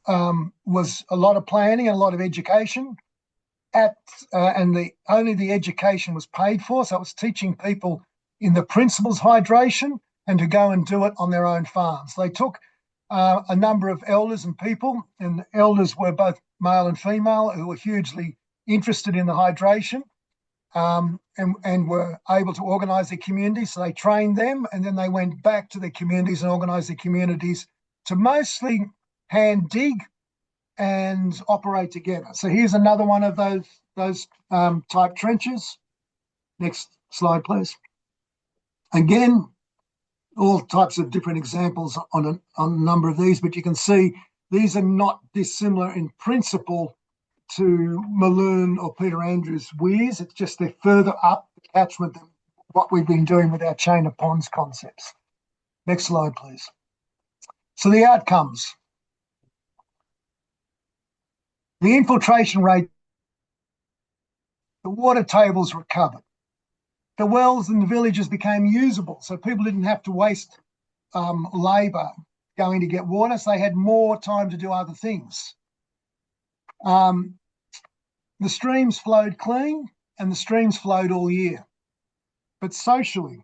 was a lot of planning and a lot of education. Only the education was paid for, so it was teaching people in the principles of hydration and to go and do it on their own farms. They took a number of elders and people, and the elders were both male and female, who were hugely interested in the hydration and were able to organise their communities. So they trained them, and then they went back to their communities and organised their communities to mostly hand dig and operate together. So here's another one of those type trenches. Next slide, please. Again, all types of different examples on a number of these, but you can see these are not dissimilar in principle to Maloon or Peter Andrews' weirs. It's just they're further up the catchment than what we've been doing with our chain of ponds concepts. Next slide, please. So the outcomes. The infiltration rate, the water tables recovered. The wells in the villages became usable, so people didn't have to waste labour going to get water, so they had more time to do other things. The streams flowed clean, and the streams flowed all year. But socially,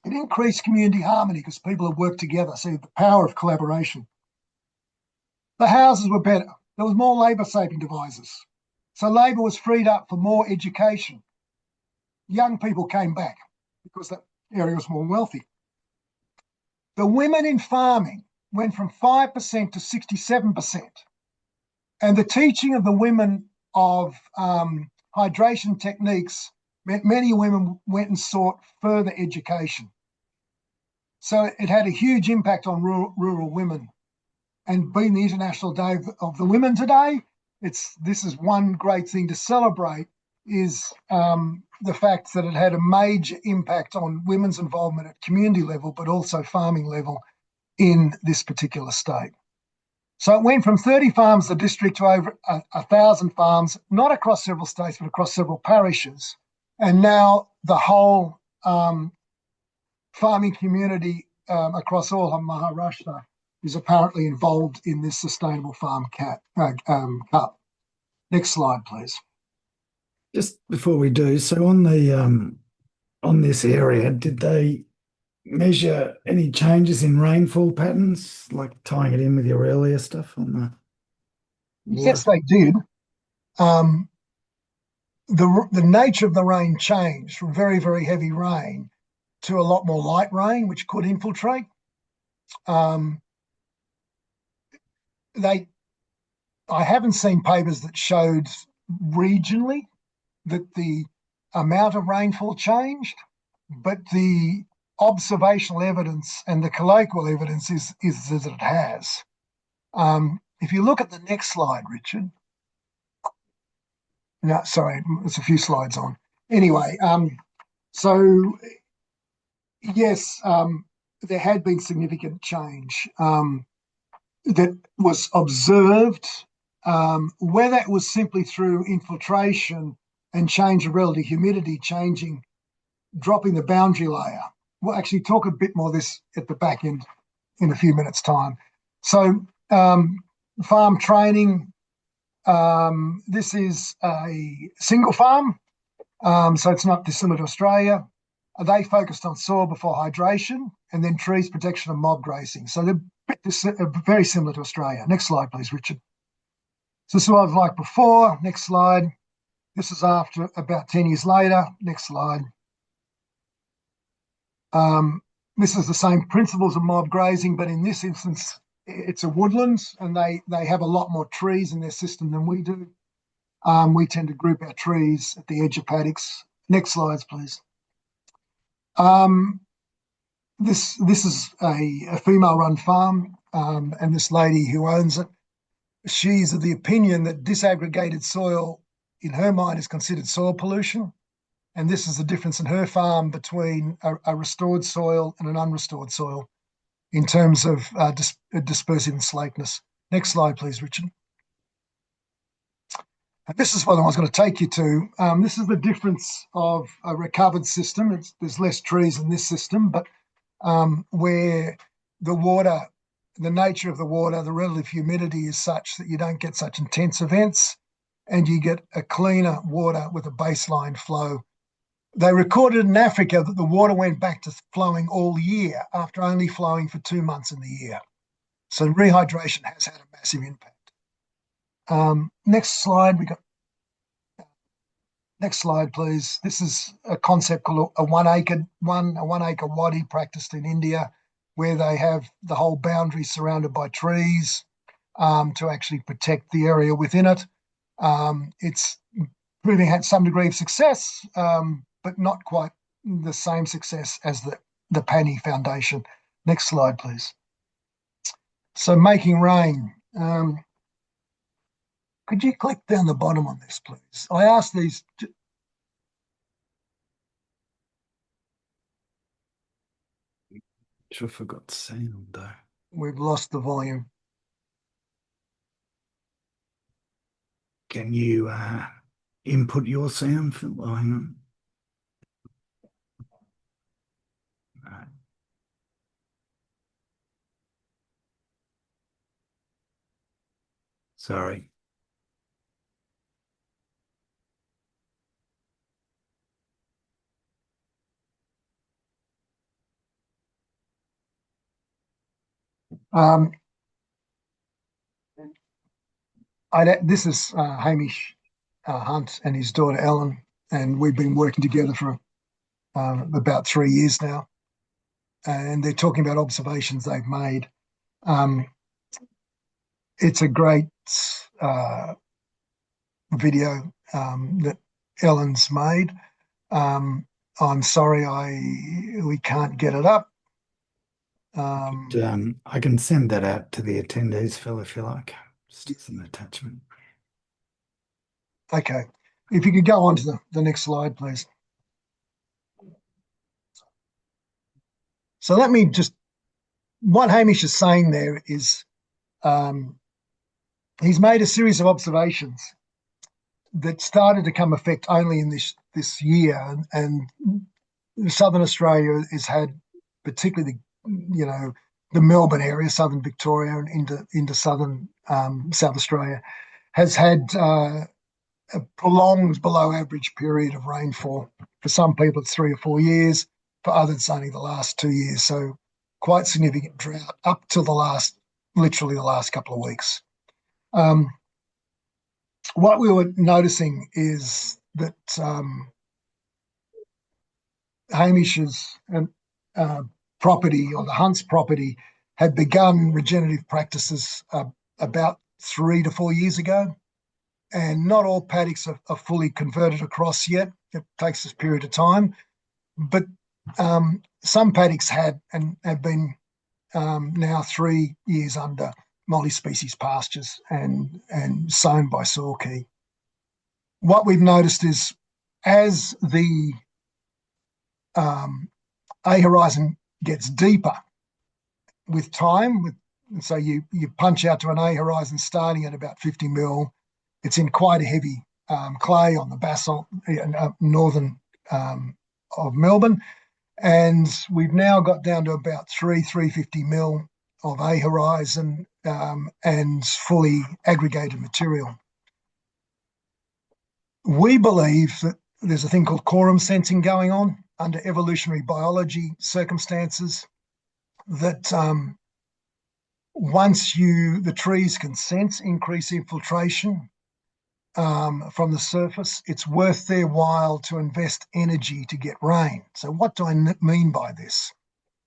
it increased community harmony because people had worked together, so the power of collaboration. The houses were better. There was more labour-saving devices. So labour was freed up for more education. Young people came back because that area was more wealthy. The women in farming went from 5% to 67%. And the teaching of the women of hydration techniques meant many women went and sought further education. So it had a huge impact on rural women. And being the International Day of the Women today, this is one great thing to celebrate, is the fact that it had a major impact on women's involvement at community level, but also farming level in this particular state. So it went from 30 farms in the district to over 1,000 farms, not across several states, but across several parishes. And now the whole farming community across all of Maharashtra is apparently involved in this Sustainable Farm Cup. Next slide, please. Just before we do, so on this area, did they measure any changes in rainfall patterns, like tying it in with your earlier stuff on the water? Yes, they did. The nature of the rain changed from very, very heavy rain to a lot more light rain, which could infiltrate. I haven't seen papers that showed regionally that the amount of rainfall changed, but the observational evidence and the colloquial evidence is that it has. If you look at the next slide, Richard. No, sorry, it's a few slides on. Anyway, so yes, there had been significant change that was observed. Whether it was simply through infiltration and change of relative humidity changing, dropping the boundary layer. We'll actually talk a bit more of this at the back end in a few minutes' time. So farm training, this is a single farm, so it's not dissimilar to Australia. They focused on soil before hydration and then trees protection and mob grazing. So they're very similar to Australia. Next slide, please, Richard. So this is what it was like before. Next slide. This is after about 10 years later. Next slide. This is the same principles of mob grazing, but in this instance, it's a woodland, and they have a lot more trees in their system than we do. We tend to group our trees at the edge of paddocks. Next slides, please. This is a female-run farm, and this lady who owns it, she's of the opinion that disaggregated soil in her mind, is considered soil pollution. And this is the difference in her farm between a restored soil and an unrestored soil in terms of dispersive and slakeness. Next slide, please, Richard. And this is what I was going to take you to. This is the difference of a recovered system. There's less trees in this system, but where the water, the nature of the water, the relative humidity is such that you don't get such intense events, and you get a cleaner water with a baseline flow. They recorded in Africa that the water went back to flowing all year after only flowing for 2 months in the year. So rehydration has had a massive impact. Next slide. Next slide, please. This is a concept called a one acre wadi practiced in India, where they have the whole boundary surrounded by trees to actually protect the area within it. It's proving had some degree of success, but not quite the same success as the Pani Foundation. Next slide, please. So making rain. Could you click down the bottom on this, please? I asked these. Sure forgot sound though. We've lost the volume. Can you input your sound, Phil? Oh, hang on. Right. Sorry. This is Hamish Hunt and his daughter Ellen, and we've been working together for about 3 years now. And they're talking about observations they've made. It's a great video that Ellen's made. I'm sorry we can't get it up. I can send that out to the attendees, Phil, if you like. Just as an attachment. Okay. If you could go on to the next slide, please. So let me just, what Hamish is saying there is he's made a series of observations that started to come effect only in this year, and Southern Australia has had, particularly the Melbourne area, Southern Victoria, and into Southern South Australia, has had a prolonged below average period of rainfall. For some people, it's 3 or 4 years. For others, only the last 2 years. So quite significant drought up till literally the last couple of weeks. What we were noticing is that Hamish's property, or the Hunt's property, had begun regenerative practices about 3 to 4 years ago. And not all paddocks are fully converted across yet. It takes this period of time. But some paddocks have been now 3 years under multi-species pastures and sown by sortie. What we've noticed is, as the A horizon gets deeper with time, so you punch out to an A horizon starting at about 50 mil, it's in quite a heavy clay on the basalt northern of Melbourne, and we've now got down to about 350 mil of A horizon and fully aggregated material. We believe that there's a thing called quorum sensing going on under evolutionary biology circumstances, that once the trees can sense increased infiltration from the surface, it's worth their while to invest energy to get rain. So what do I mean by this?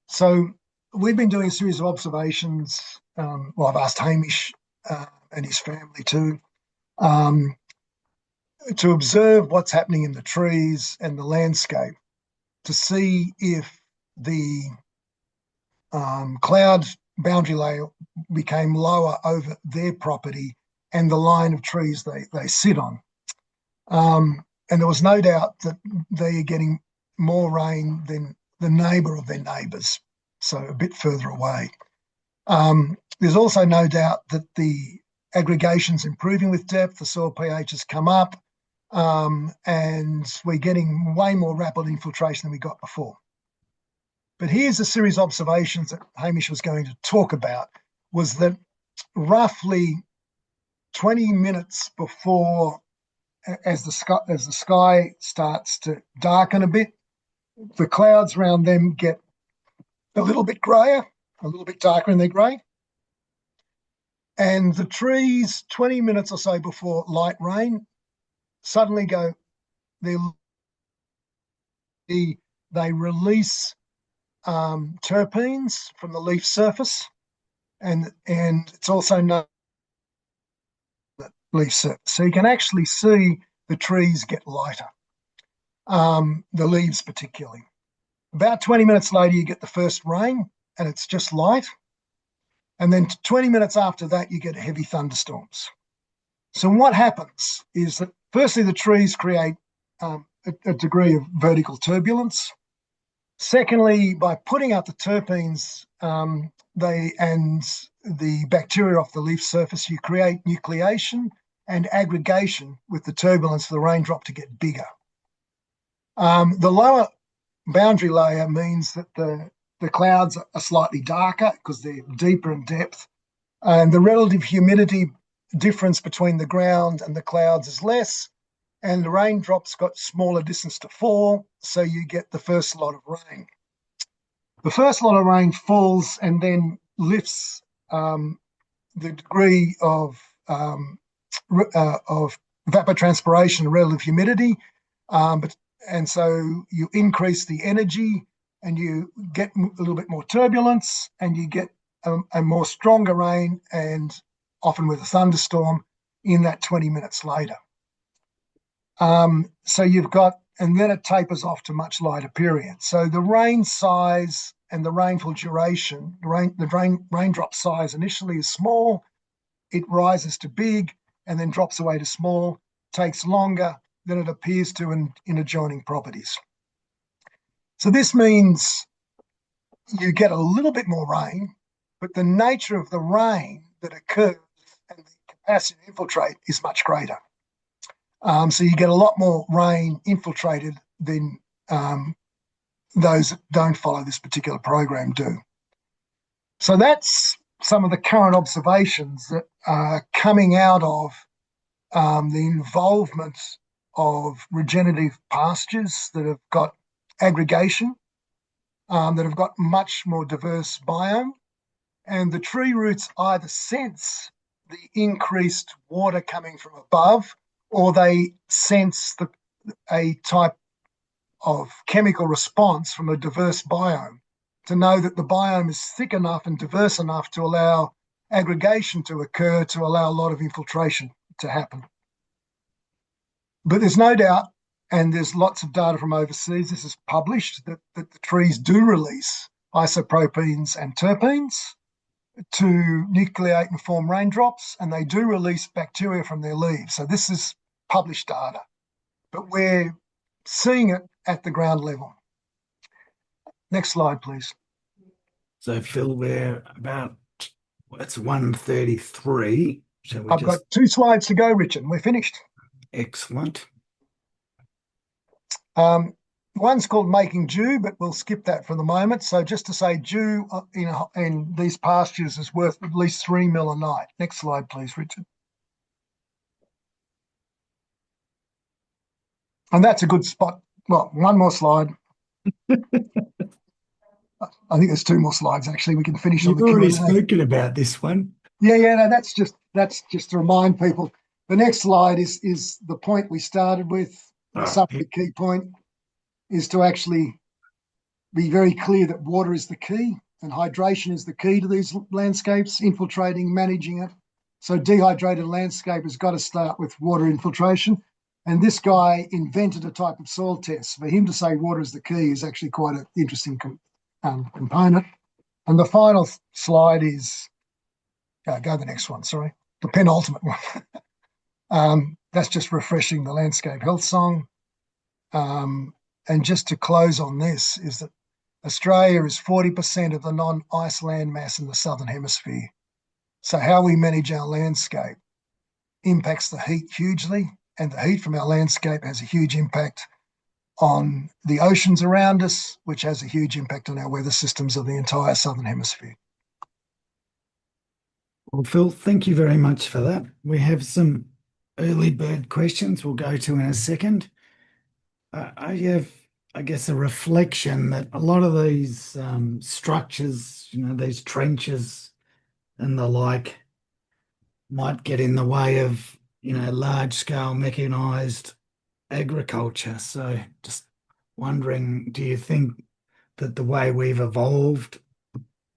So we've been doing a series of observations. Well, I've asked Hamish and his family too, to observe what's happening in the trees and the landscape, to see if the cloud boundary layer became lower over their property and the line of trees they sit on. And there was no doubt that they are getting more rain than the neighbour of their neighbours, so a bit further away. There's also no doubt that the aggregation's improving with depth, the soil pH has come up, and we're getting way more rapid infiltration than we got before. But here's a series of observations that Hamish was going to talk about, was that roughly 20 minutes before, as the sky starts to darken a bit, the clouds around them get a little bit grayer, a little bit darker in their grey. And the trees, 20 minutes or so before light rain, suddenly they release terpenes from the leaf surface, and it's also known that leaf surface. So you can actually see the trees get lighter, the leaves particularly. About 20 minutes later, you get the first rain, and it's just light. And then 20 minutes after that, you get heavy thunderstorms. So what happens is that, firstly, the trees create a degree of vertical turbulence. Secondly, by putting out the terpenes and the bacteria off the leaf surface, you create nucleation and aggregation with the turbulence for the raindrop to get bigger. The lower boundary layer means that the clouds are slightly darker because they're deeper in depth, and the relative humidity difference between the ground and the clouds is less, and the raindrops got smaller distance to fall, so you get the first lot of rain. The first lot of rain falls and then lifts the degree of evapotranspiration, relative humidity, and so you increase the energy and you get a little bit more turbulence, and you get a more stronger rain, and often with a thunderstorm in that 20 minutes later. So you've got, and then it tapers off to much lighter periods. So the rain size and the rainfall duration, the raindrop size initially is small, it rises to big, and then drops away to small, takes longer than it appears to in adjoining properties. So this means you get a little bit more rain, but the nature of the rain that occurs and the capacity to infiltrate is much greater. So you get a lot more rain infiltrated than those that don't follow this particular program do. So that's some of the current observations that are coming out of the involvement of regenerative pastures that have got aggregation, that have got much more diverse biome, and the tree roots either sense the increased water coming from above, or they sense a type of chemical response from a diverse biome to know that the biome is thick enough and diverse enough to allow aggregation to occur, to allow a lot of infiltration to happen. But there's no doubt, and there's lots of data from overseas, this is published, that the trees do release isopropenes and terpenes to nucleate and form raindrops, and they do release bacteria from their leaves. So this is published data, but we're seeing it at the ground level. Next slide, please. So Phil, we're about, it's 1:33. I've got 2 slides to go, Richard. We're finished. Excellent. One's called Making Dew, but we'll skip that for the moment. So just to say, dew in these pastures is worth at least 3 mil a night. Next slide, please, Richard. And that's a good spot. Well, one more slide. I think there's 2 more slides, actually. We can finish on the Q&A. You've already spoken about this one. Yeah, no, that's just to remind people. The next slide is the point we started with. Some of the key point is to actually be very clear that water is the key and hydration is the key to these landscapes, infiltrating, managing it. So dehydrated landscape has got to start with water infiltration. And this guy invented a type of soil test. For him to say water is the key is actually quite an interesting component. And the final slide is, go the next one, sorry, the penultimate one. that's just refreshing the landscape health song. And just to close on this is that Australia is 40% of the non-ice land mass in the southern hemisphere. So how we manage our landscape impacts the heat hugely, and the heat from our landscape has a huge impact on the oceans around us, which has a huge impact on our weather systems of the entire southern hemisphere. Well, Phil, thank you very much for that. We have some early bird questions we'll go to in a second. I have, I guess, a reflection that a lot of these structures, these trenches and the like, might get in the way of, large scale mechanized agriculture. So just wondering, do you think that the way we've evolved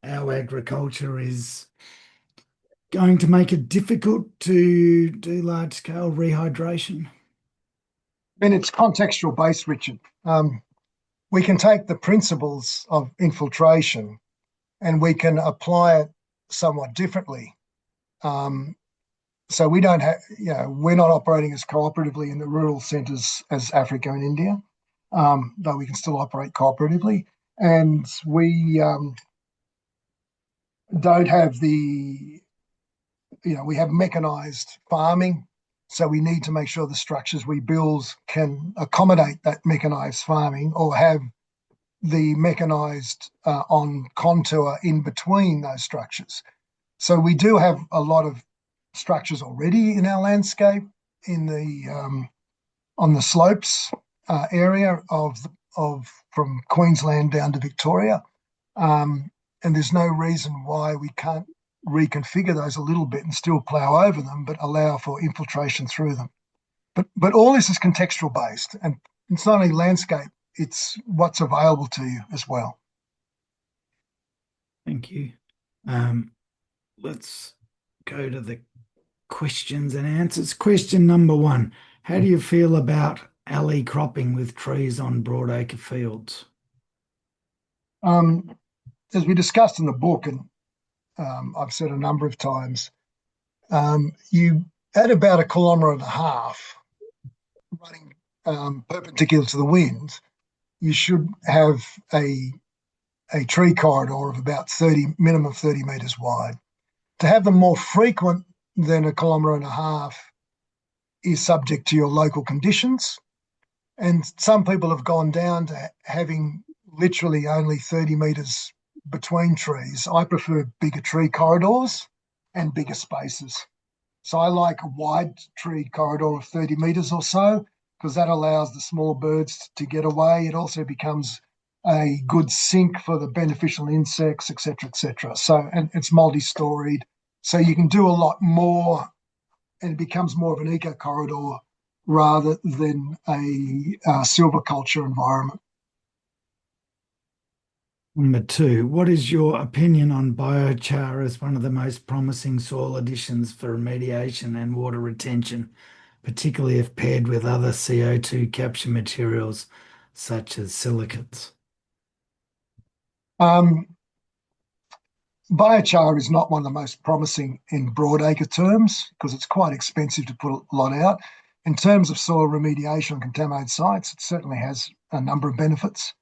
our agriculture is going to make it difficult to do large scale rehydration? I mean, it's contextual based, Richard. We can take the principles of infiltration and we can apply it somewhat differently. So we don't have, we're not operating as cooperatively in the rural centres as Africa and India, though we can still operate cooperatively. And we don't have we have mechanised farming. So we need to make sure the structures we build can accommodate that mechanised farming or have the mechanised on contour in between those structures. So we do have a lot of structures already in our landscape in the on the slopes area of from Queensland down to Victoria, and there's no reason why we can't reconfigure those a little bit and still plough over them, but allow for infiltration through them. But all this is contextual based, and it's not only landscape; it's what's available to you as well. Thank you. Let's go to the questions and answers. Question number one: how do you feel about alley cropping with trees on broadacre fields? As we discussed in the book, and I've said a number of times, you at about 1.5 kilometres running perpendicular to the wind, you should have a tree corridor of about minimum 30 metres wide. To have them more frequent than 1.5 kilometres is subject to your local conditions. And some people have gone down to having literally only 30 metres between trees. I prefer bigger tree corridors and bigger spaces. So I like a wide tree corridor of 30 metres or so, because that allows the small birds to get away. It also becomes a good sink for the beneficial insects, etc., etc. So, and it's multi-storied, so you can do a lot more, and it becomes more of an eco corridor rather than a silviculture environment. Number two, what is your opinion on biochar as one of the most promising soil additions for remediation and water retention, particularly if paired with other CO2 capture materials such as silicates? Biochar is not one of the most promising in broadacre terms because it's quite expensive to put a lot out. In terms of soil remediation on contaminated sites, it certainly has a number of benefits.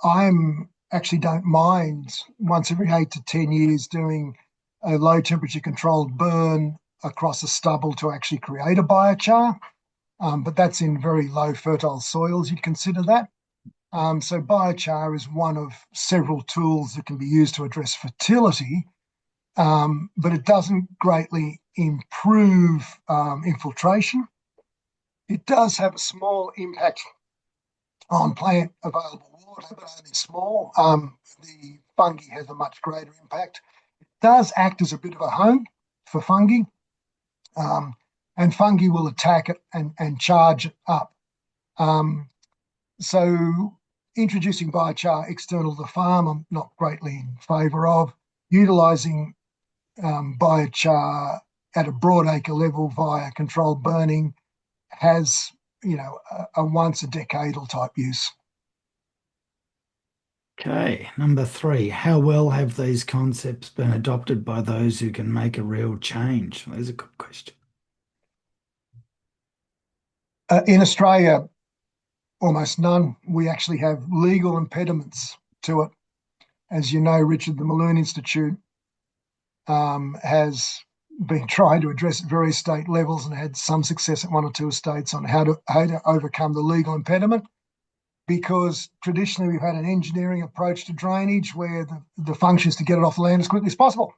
I'm actually don't mind once every 8 to 10 years doing a low temperature controlled burn across a stubble to actually create a biochar, but that's in very low fertile soils. You'd consider that. So biochar is one of several tools that can be used to address fertility, but it doesn't greatly improve infiltration. It does have a small impact on plant available water, but only small. The fungi has a much greater impact. It does act as a bit of a home for fungi, and fungi will attack it and charge it up. So introducing biochar external to the farm, I'm not greatly in favour of. Utilising biochar at a broadacre level via controlled burning has, a once a decadal type use. Okay, number three, how well have these concepts been adopted by those who can make a real change? There's a good question. In Australia, almost none. We actually have legal impediments to it. As you know, Richard, the Malone Institute has been trying to address at various state levels and had some success at one or two estates on how to overcome the legal impediment, because traditionally we've had an engineering approach to drainage where the function is to get it off the land as quickly as possible.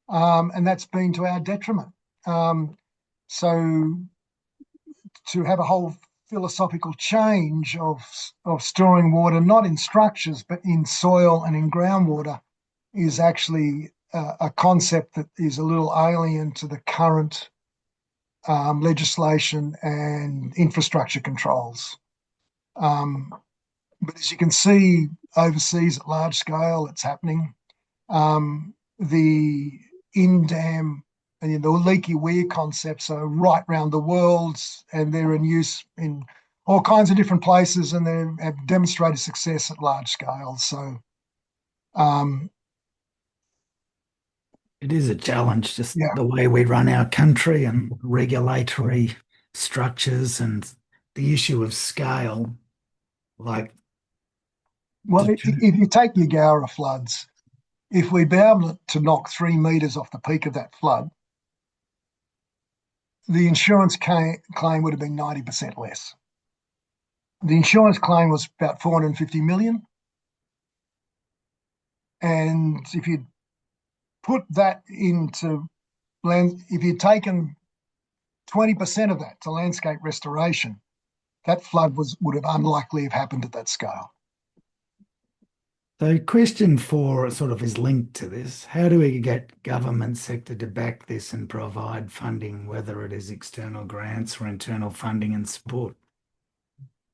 And that's been to our detriment. So to have a whole philosophical change of storing water, not in structures, but in soil and in groundwater, is actually a concept that is a little alien to the current legislation and infrastructure controls. But as you can see overseas at large scale, it's happening. The in-dam and the leaky weir concepts are right around the world, and they're in use in all kinds of different places, and they have demonstrated success at large scale. So It is a challenge, just yeah, the way we run our country and regulatory structures and the issue of scale. Like, well, if you take your Yarra floods, if we'd be able to knock 3 metres off the peak of that flood, the insurance claim would have been 90% less. The insurance claim was about 450 million. And if you put that into land, if you'd taken 20% of that to landscape restoration, that flood would have unlikely have happened at that scale. so question 4 sort of is linked to this. How do we get government sector to back this and provide funding, whether it is external grants or internal funding and support?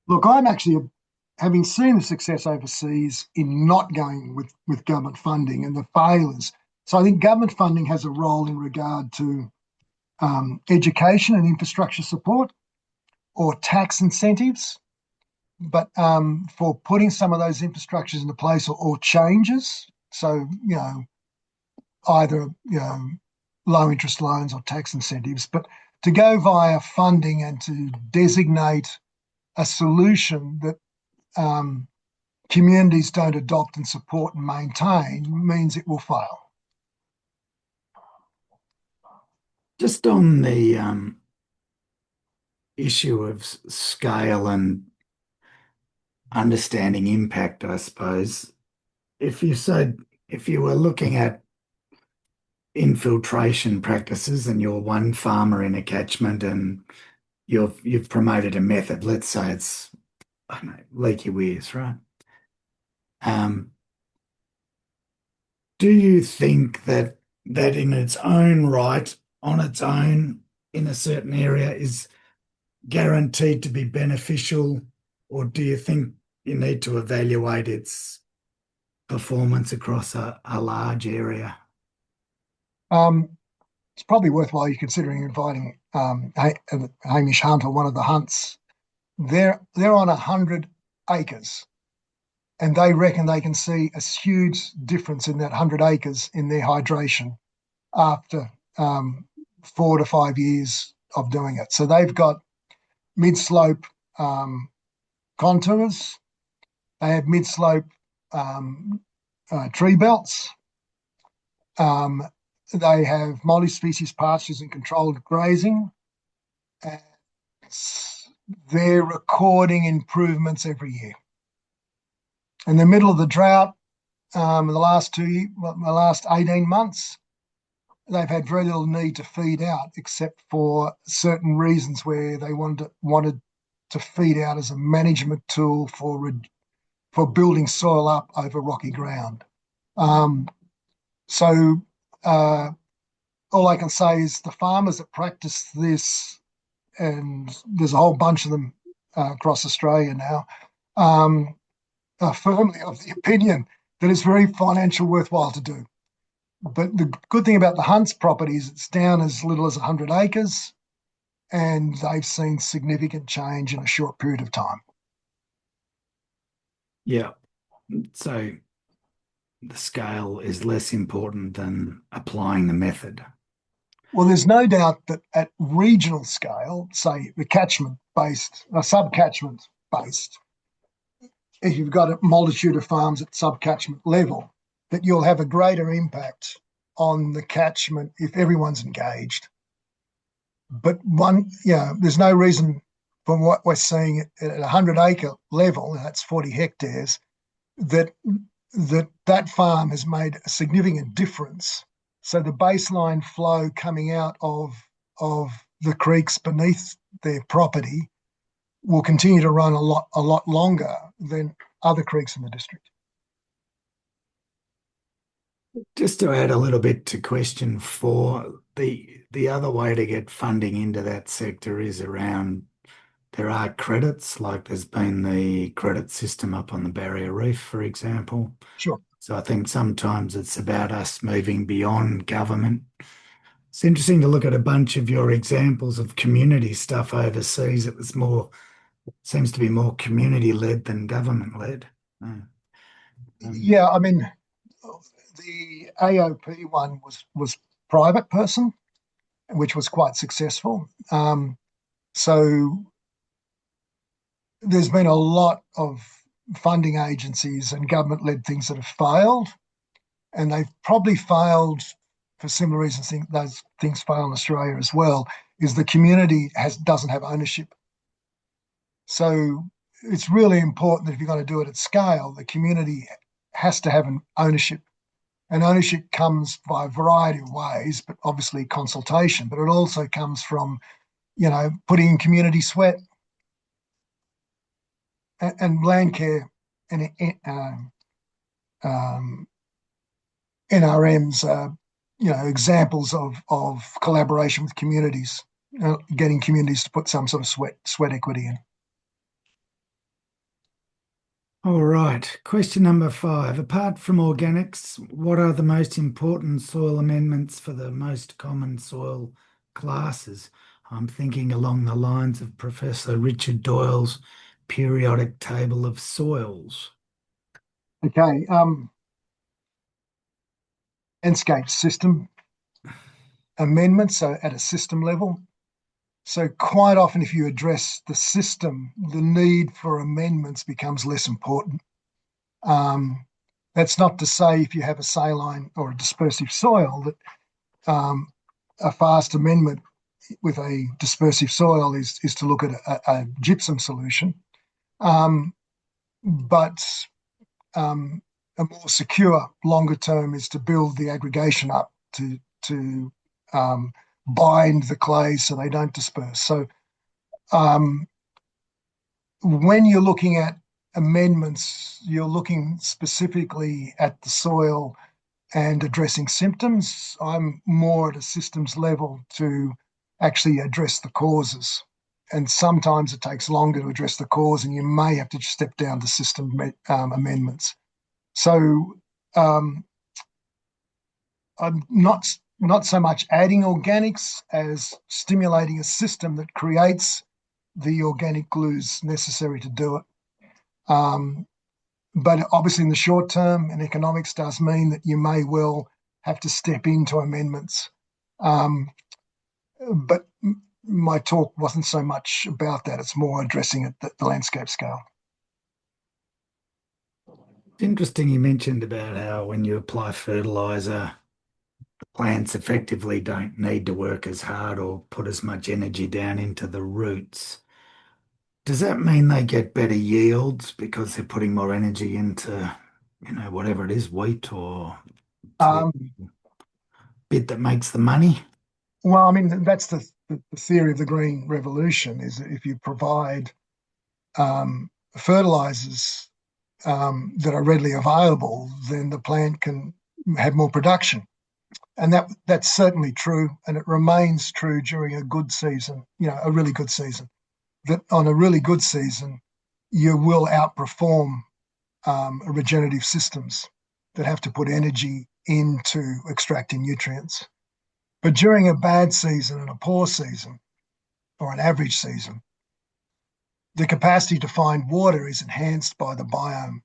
Look, I'm actually, having seen the success overseas in not going with government funding and the failures. So I think government funding has a role in regard to education and infrastructure support or tax incentives. But for putting some of those infrastructures into place or changes, so, either, low interest loans or tax incentives, but to go via funding and to designate a solution that communities don't adopt and support and maintain means it will fail. Just on the issue of scale and understanding impact, I suppose, if you were looking at infiltration practices and you're one farmer in a catchment and you've promoted a method, let's say it's, I don't know, leaky weirs, right? Do you think that in its own right, on its own, in a certain area is guaranteed to be beneficial, or do you think you need to evaluate its performance across a large area? It's probably worthwhile you considering inviting Hamish Hunt or one of the Hunts. They're on 100 acres, and they reckon they can see a huge difference in that 100 acres in their hydration after 4 to 5 years of doing it. So they've got mid-slope contours. They have mid-slope tree belts. They have multi-species pastures and controlled grazing. And they're recording improvements every year. In the middle of the drought, in the last 18 months, they've had very little need to feed out, except for certain reasons where they wanted to feed out as a management tool for building soil up over rocky ground. So all I can say is the farmers that practice this, and there's a whole bunch of them across Australia now, are firmly of the opinion that it's very financially worthwhile to do. But the good thing about the Hunts property is it's down as little as 100 acres, and they've seen significant change in a short period of time. Yeah. So the scale is less important than applying the method. Well, there's no doubt that at regional scale, say the catchment based, subcatchment based, if you've got a multitude of farms at subcatchment level, that you'll have a greater impact on the catchment if everyone's engaged. But there's no reason from what we're seeing at a 100-acre level, and that's 40 hectares, that farm has made a significant difference. So the baseline flow coming out of the creeks beneath their property will continue to run a lot longer than other creeks in the district. Just to add a little bit to question four, the other way to get funding into that sector is around there are credits, like there's been the credit system up on the Barrier Reef, for example. Sure. So I think sometimes it's about us moving beyond government. It's interesting to look at a bunch of your examples of community stuff overseas. It was more, seems to be more community led than government led. Yeah, I mean, the AOP one was private person, which was quite successful. So there's been a lot of funding agencies and government-led things that have failed, and they've probably failed for similar reasons. I think those things fail in Australia as well, is the community doesn't have ownership. So it's really important that if you're going to do it at scale, the community has to have an ownership. And ownership comes by a variety of ways, but obviously consultation, but it also comes from, putting in community sweat and land care and NRMs are, examples of collaboration with communities, getting communities to put some sort of sweat equity in. All right. Question number 5. Apart from organics, what are the most important soil amendments for the most common soil classes? I'm thinking along the lines of Professor Richard Doyle's periodic table of soils. Okay. Landscape system amendments, so at a system level. So quite often, if you address the system, the need for amendments becomes less important. That's not to say if you have a saline or a dispersive soil that a fast amendment with a dispersive soil is to look at a gypsum solution. But a more secure, longer term is to build the aggregation up to bind the clays so they don't disperse. So when you're looking at amendments, you're looking specifically at the soil and addressing symptoms. I'm more at a systems level to actually address the causes. And sometimes it takes longer to address the cause, and you may have to step down to system amendments. So I'm not so much adding organics as stimulating a system that creates the organic glues necessary to do it. But obviously in the short term, and economics does mean that you may well have to step into amendments. But my talk wasn't so much about that. It's more addressing it at the landscape scale. It's interesting you mentioned about how when you apply fertilizer, plants effectively don't need to work as hard or put as much energy down into the roots. Does that mean they get better yields because they're putting more energy into, whatever it is, wheat or the bit that makes the money? Well, I mean, that's the theory of the green revolution, is that if you provide fertilizers that are readily available, then the plant can have more production. And that's certainly true, and it remains true during a good season, a really good season. That on a really good season, you will outperform regenerative systems that have to put energy into extracting nutrients. But during a bad season and a poor season, or an average season, the capacity to find water is enhanced by the biome.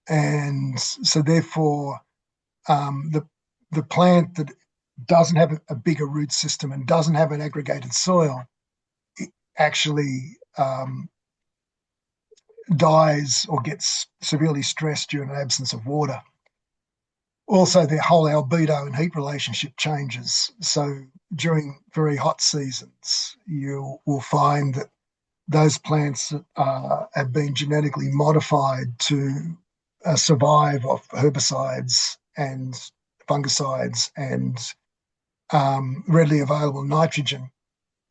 And so therefore, the plant that doesn't have a bigger root system and doesn't have an aggregated soil, it actually dies or gets severely stressed during an absence of water. Also, their whole albedo and heat relationship changes. So during very hot seasons, you will find that those plants have been genetically modified to survive off herbicides and fungicides and readily available nitrogen,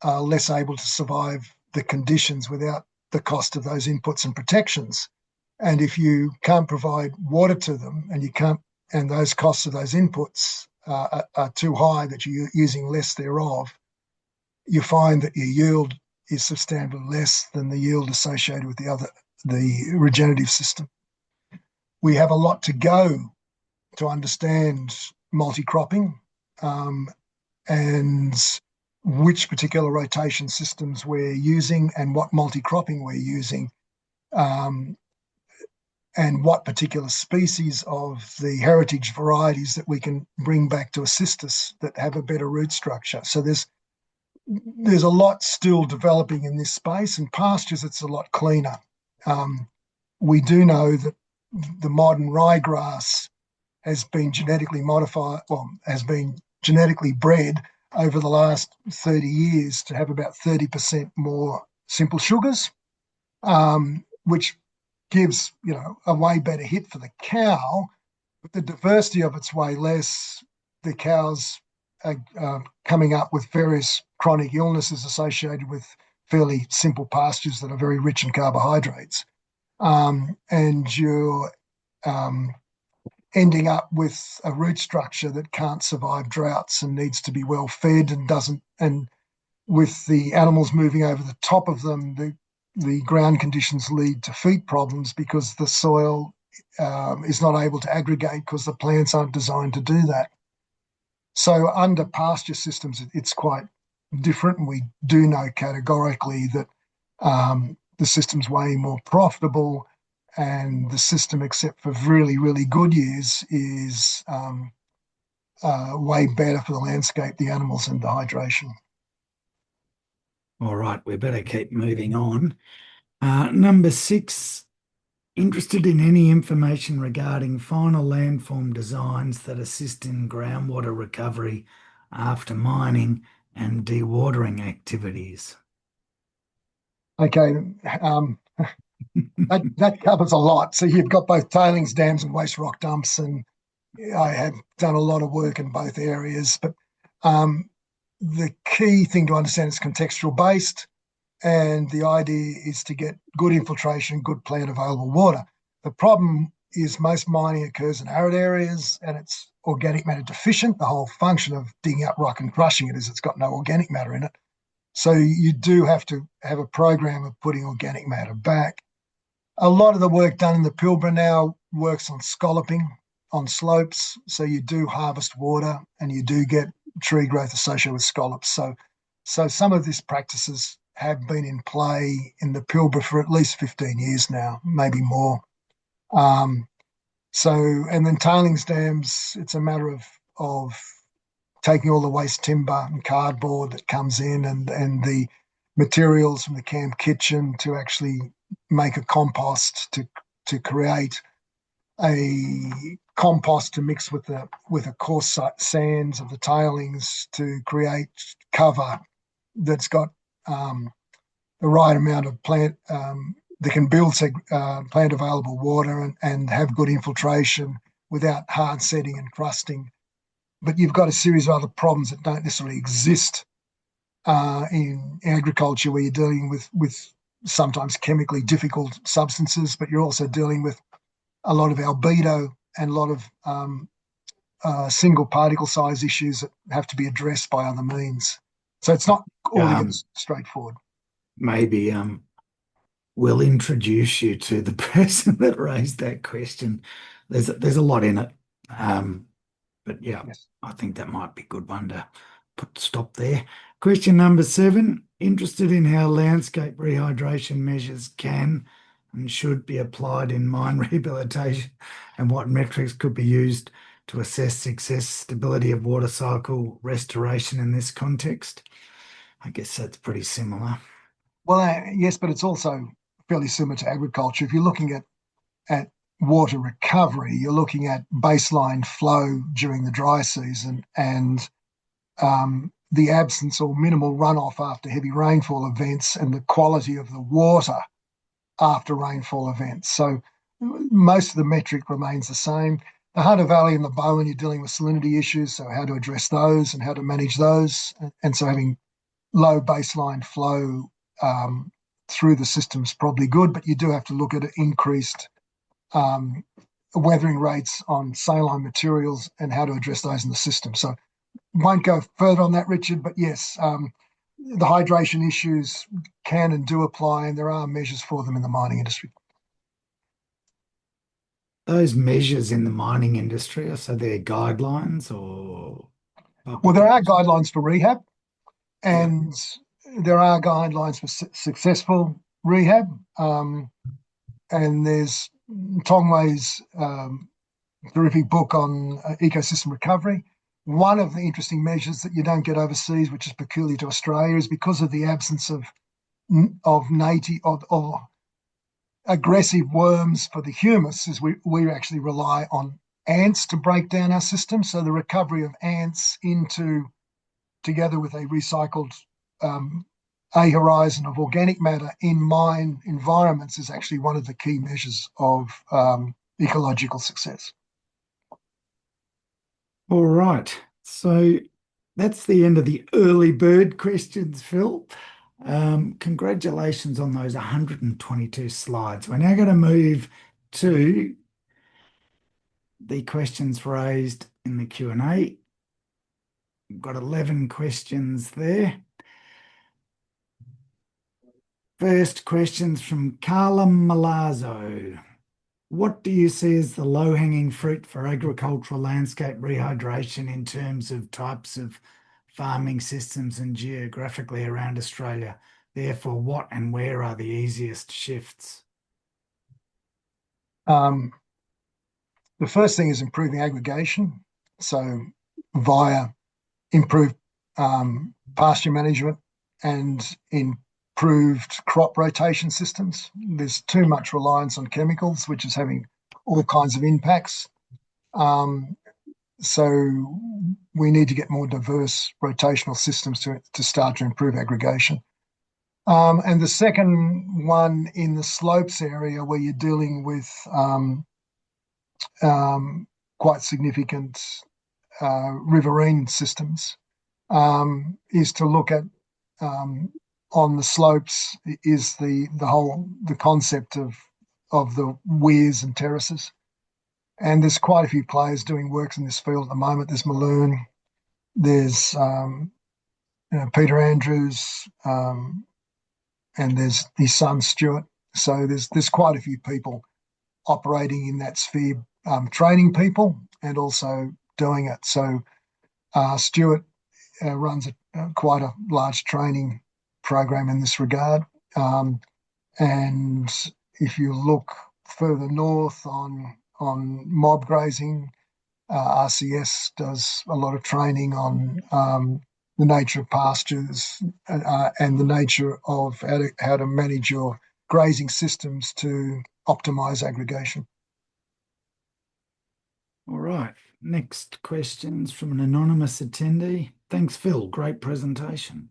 are less able to survive the conditions without the cost of those inputs and protections. And if you can't provide water to them and those costs of those inputs are too high, that you're using less thereof, you find that your yield is substantially less than the yield associated with the regenerative system. We have a lot to go to understand multi-cropping and which particular rotation systems we're using and what multi-cropping we're using, and what particular species of the heritage varieties that we can bring back to assist us that have a better root structure. So there's a lot still developing in this space. In pastures, it's a lot cleaner. We do know that the modern ryegrass has been genetically modified, has been genetically bred over the last 30 years to have about 30% more simple sugars, which gives, a way better hit for the cow, but the diversity of it's way less. The cows are coming up with various chronic illnesses associated with fairly simple pastures that are very rich in carbohydrates. And you're ending up with a root structure that can't survive droughts and needs to be well fed and with the animals moving over the top of them, the ground conditions lead to feed problems because the soil is not able to aggregate because the plants aren't designed to do that. So under pasture systems, it's quite different, and we do know categorically that the system's way more profitable, and the system, except for really, really good years, is way better for the landscape, the animals, and the hydration. All right, we better keep moving on. Number 6, interested in any information regarding final landform designs that assist in groundwater recovery after mining and dewatering activities. Okay, that covers a lot. So you've got both tailings dams and waste rock dumps, and I have done a lot of work in both areas. But the key thing to understand is contextual based, and the idea is to get good infiltration, good plant available water. The problem is most mining occurs in arid areas and it's organic matter deficient. The whole function of digging up rock and crushing it is it's got no organic matter in it. So you do have to have a program of putting organic matter back. A lot of the work done in the Pilbara now works on scalloping on slopes. So you do harvest water and you do get tree growth associated with scallops. So some of these practices have been in play in the Pilbara for at least 15 years now, maybe more. And then tailings dams, it's a matter of taking all the waste timber and cardboard that comes in and the materials from the camp kitchen to actually make a compost to create a compost to mix with the coarse sands of the tailings to create cover that's got the right amount of plant that can build plant available water and have good infiltration without hard setting and crusting. But you've got a series of other problems that don't necessarily exist in agriculture, where you're dealing with sometimes chemically difficult substances, but you're also dealing with a lot of albedo and a lot of single particle size issues that have to be addressed by other means. So it's not altogether straightforward. Maybe we'll introduce you to the person that raised that question. There's a lot in it. But yeah, yes. I think that might be a good one to stop there. Question number 7, interested in how landscape rehydration measures can and should be applied in mine rehabilitation and what metrics could be used to assess success, stability of water cycle restoration in this context? I guess that's pretty similar. Well, yes, but it's also fairly similar to agriculture. If you're looking at water recovery, you're looking at baseline flow during the dry season and the absence or minimal runoff after heavy rainfall events and the quality of the water after rainfall events. So most of the metric remains the same. The Hunter Valley and the Bowen, you're dealing with salinity issues, so how to address those and how to manage those. And so having low baseline flow through the system is probably good, but you do have to look at increased weathering rates on saline materials and how to address those in the system. So won't go further on that, Richard, but yes, the hydration issues can and do apply, and there are measures for them in the mining industry. Those measures in the mining industry, so they're guidelines or? Well, there are guidelines for rehab, and there are guidelines for successful rehab. And there's Tongwei's terrific book on ecosystem recovery. One of the interesting measures that you don't get overseas, which is peculiar to Australia, is because of the absence of native or aggressive worms for the humus, is we actually rely on ants to break down our system. So the recovery of ants together with a recycled a horizon of organic matter in mine environments is actually one of the key measures of ecological success. All right. So that's the end of the early bird questions, Phil. Congratulations on those 122 slides. We're now going to move to the questions raised in the Q&A. We've got 11 questions there. First question's from Carla Malazzo. What do you see as the low-hanging fruit for agricultural landscape rehydration in terms of types of farming systems and geographically around Australia? Therefore, what and where are the easiest shifts? The first thing is improving aggregation. So via improved pasture management and improved crop rotation systems. There's too much reliance on chemicals, which is having all kinds of impacts. So we need to get more diverse rotational systems to start to improve aggregation. And the second one in the slopes area where you're dealing with quite significant riverine systems is to look at on the slopes is the concept of the weirs and terraces. And there's quite a few players doing works in this field at the moment. There's Maloon, there's Peter Andrews, and there's his son Stuart. So there's quite a few people operating in that sphere, training people and also doing it. So Stuart runs quite a large training program in this regard. And if you look further north on mob grazing, RCS does a lot of training on the nature of pastures and the nature of how to manage your grazing systems to optimize aggregation. All right. Next question's from an anonymous attendee. Thanks, Phil. Great presentation.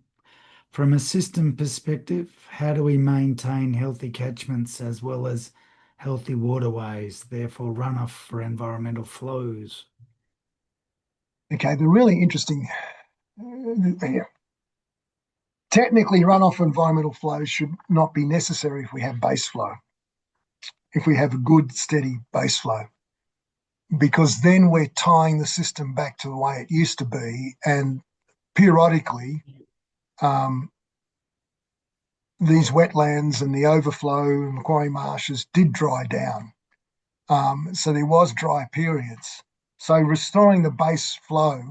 From a system perspective, how do we maintain healthy catchments as well as healthy waterways, therefore runoff for environmental flows? Okay, the really interesting, technically runoff for environmental flows should not be necessary if we have base flow, if we have a good steady base flow, because then we're tying the system back to the way it used to be, and periodically these wetlands and the overflow and Macquarie marshes did dry down. So there was dry periods. So restoring the base flow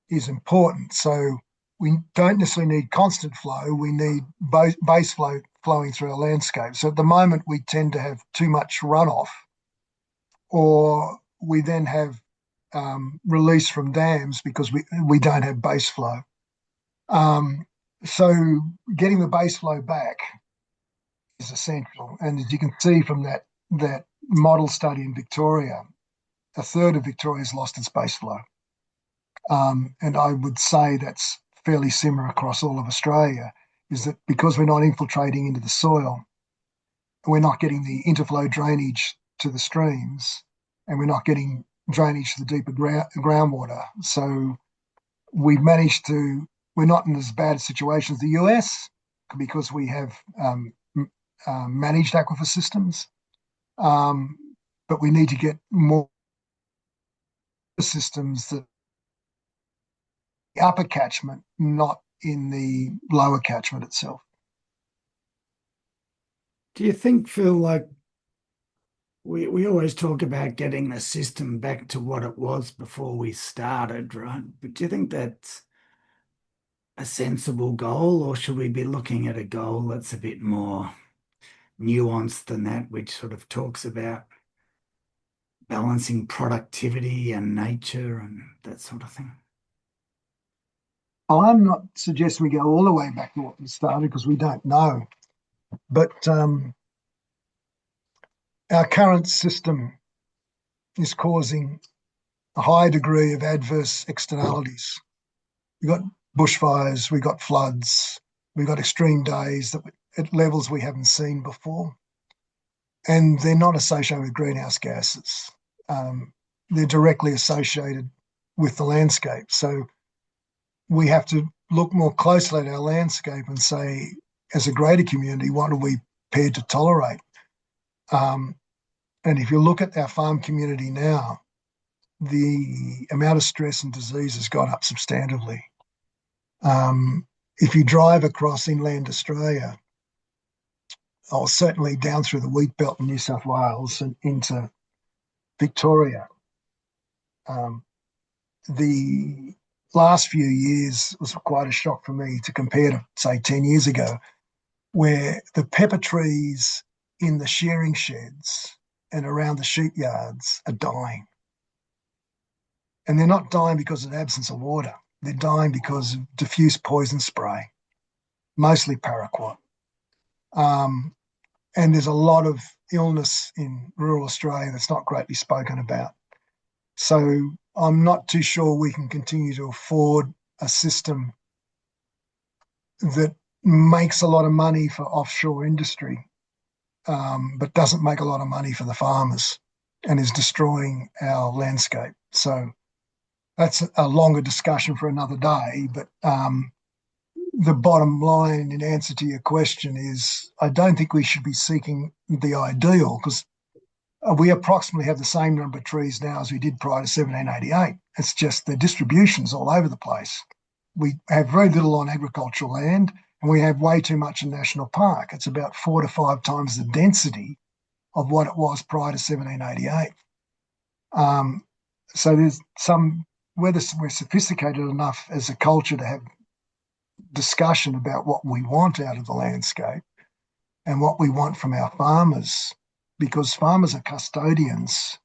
is important. So we don't necessarily need constant flow. We need base flow flowing through our landscape. So at the moment, we tend to have too much runoff, or we then have release from dams because we don't have base flow. So getting the base flow back is essential. And as you can see from that model study in Victoria, a third of Victoria has lost its base flow. And I would say that's fairly similar across all of Australia, is that because we're not infiltrating into the soil, we're not getting the interflow drainage to the streams, and we're not getting drainage to the deeper groundwater. So we're not in as bad a situation as the US because we have managed aquifer systems, but we need to get more systems that the upper catchment, not in the lower catchment itself. Do you think, Phil, like we always talk about getting the system back to what it was before we started, right? But do you think that's a sensible goal, or should we be looking at a goal that's a bit more nuanced than that, which sort of talks about balancing productivity and nature and that sort of thing? I'm not suggesting we go all the way back to what we started because we don't know. But our current system is causing a high degree of adverse externalities. We've got bushfires, we've got floods, we've got extreme days at levels we haven't seen before. And they're not associated with greenhouse gases. They're directly associated with the landscape. So we have to look more closely at our landscape and say, as a greater community, what are we prepared to tolerate? And if you look at our farm community now, the amount of stress and disease has gone up substantively. If you drive across inland Australia, or certainly down through the wheat belt in New South Wales and into Victoria, the last few years was quite a shock for me to compare to, say, 10 years ago, where the pepper trees in the shearing sheds and around the sheep yards are dying. And they're not dying because of the absence of water. They're dying because of diffuse poison spray, mostly paraquat. And there's a lot of illness in rural Australia that's not greatly spoken about. So I'm not too sure we can continue to afford a system that makes a lot of money for offshore industry, but doesn't make a lot of money for the farmers and is destroying our landscape. So that's a longer discussion for another day. But the bottom line in answer to your question is I don't think we should be seeking the ideal, because we approximately have the same number of trees now as we did prior to 1788. It's just the distribution's all over the place. We have very little on agricultural land, and we have way too much in national park. It's about 4 to 5 times the density of what it was prior to 1788. So there's whether we're sophisticated enough as a culture to have discussion about what we want out of the landscape and what we want from our farmers, because farmers are custodians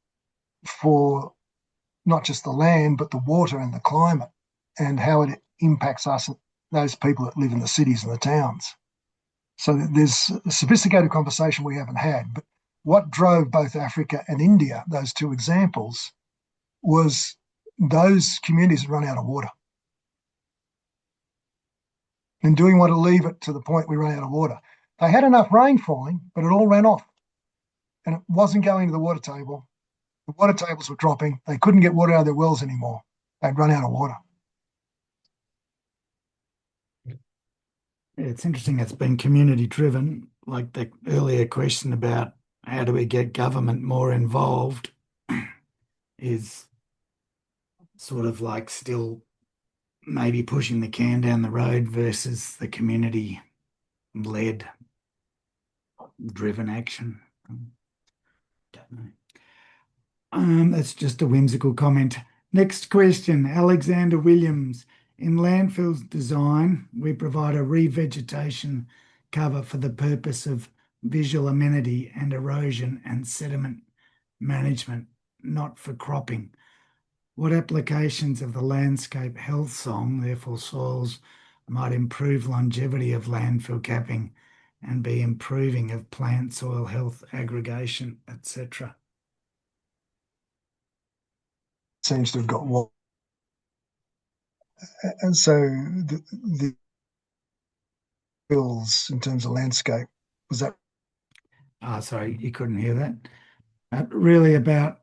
for not just the land, but the water and the climate and how it impacts us, those people that live in the cities and the towns. So there's a sophisticated conversation we haven't had. But what drove both Africa and India, those two examples, was those communities had run out of water. And do we want to leave it to the point we run out of water? They had enough rain falling, but it all ran off. And it wasn't going to the water table. The water tables were dropping. They couldn't get water out of their wells anymore. They'd run out of water. It's interesting. It's been community driven, like the earlier question about how do we get government more involved is sort of like still maybe pushing the can down the road versus the community led driven action. Don't know. That's just a whimsical comment. Next question, Alexander Williams. In landfill's design, we provide a revegetation cover for the purpose of visual amenity and erosion and sediment management, not for cropping. What applications of the landscape health song, therefore soils, might improve longevity of landfill capping and be improving of plant soil health aggregation, etc.? Seems to have got what. And so the bills in terms of landscape, was that? Sorry, you couldn't hear that. Really about,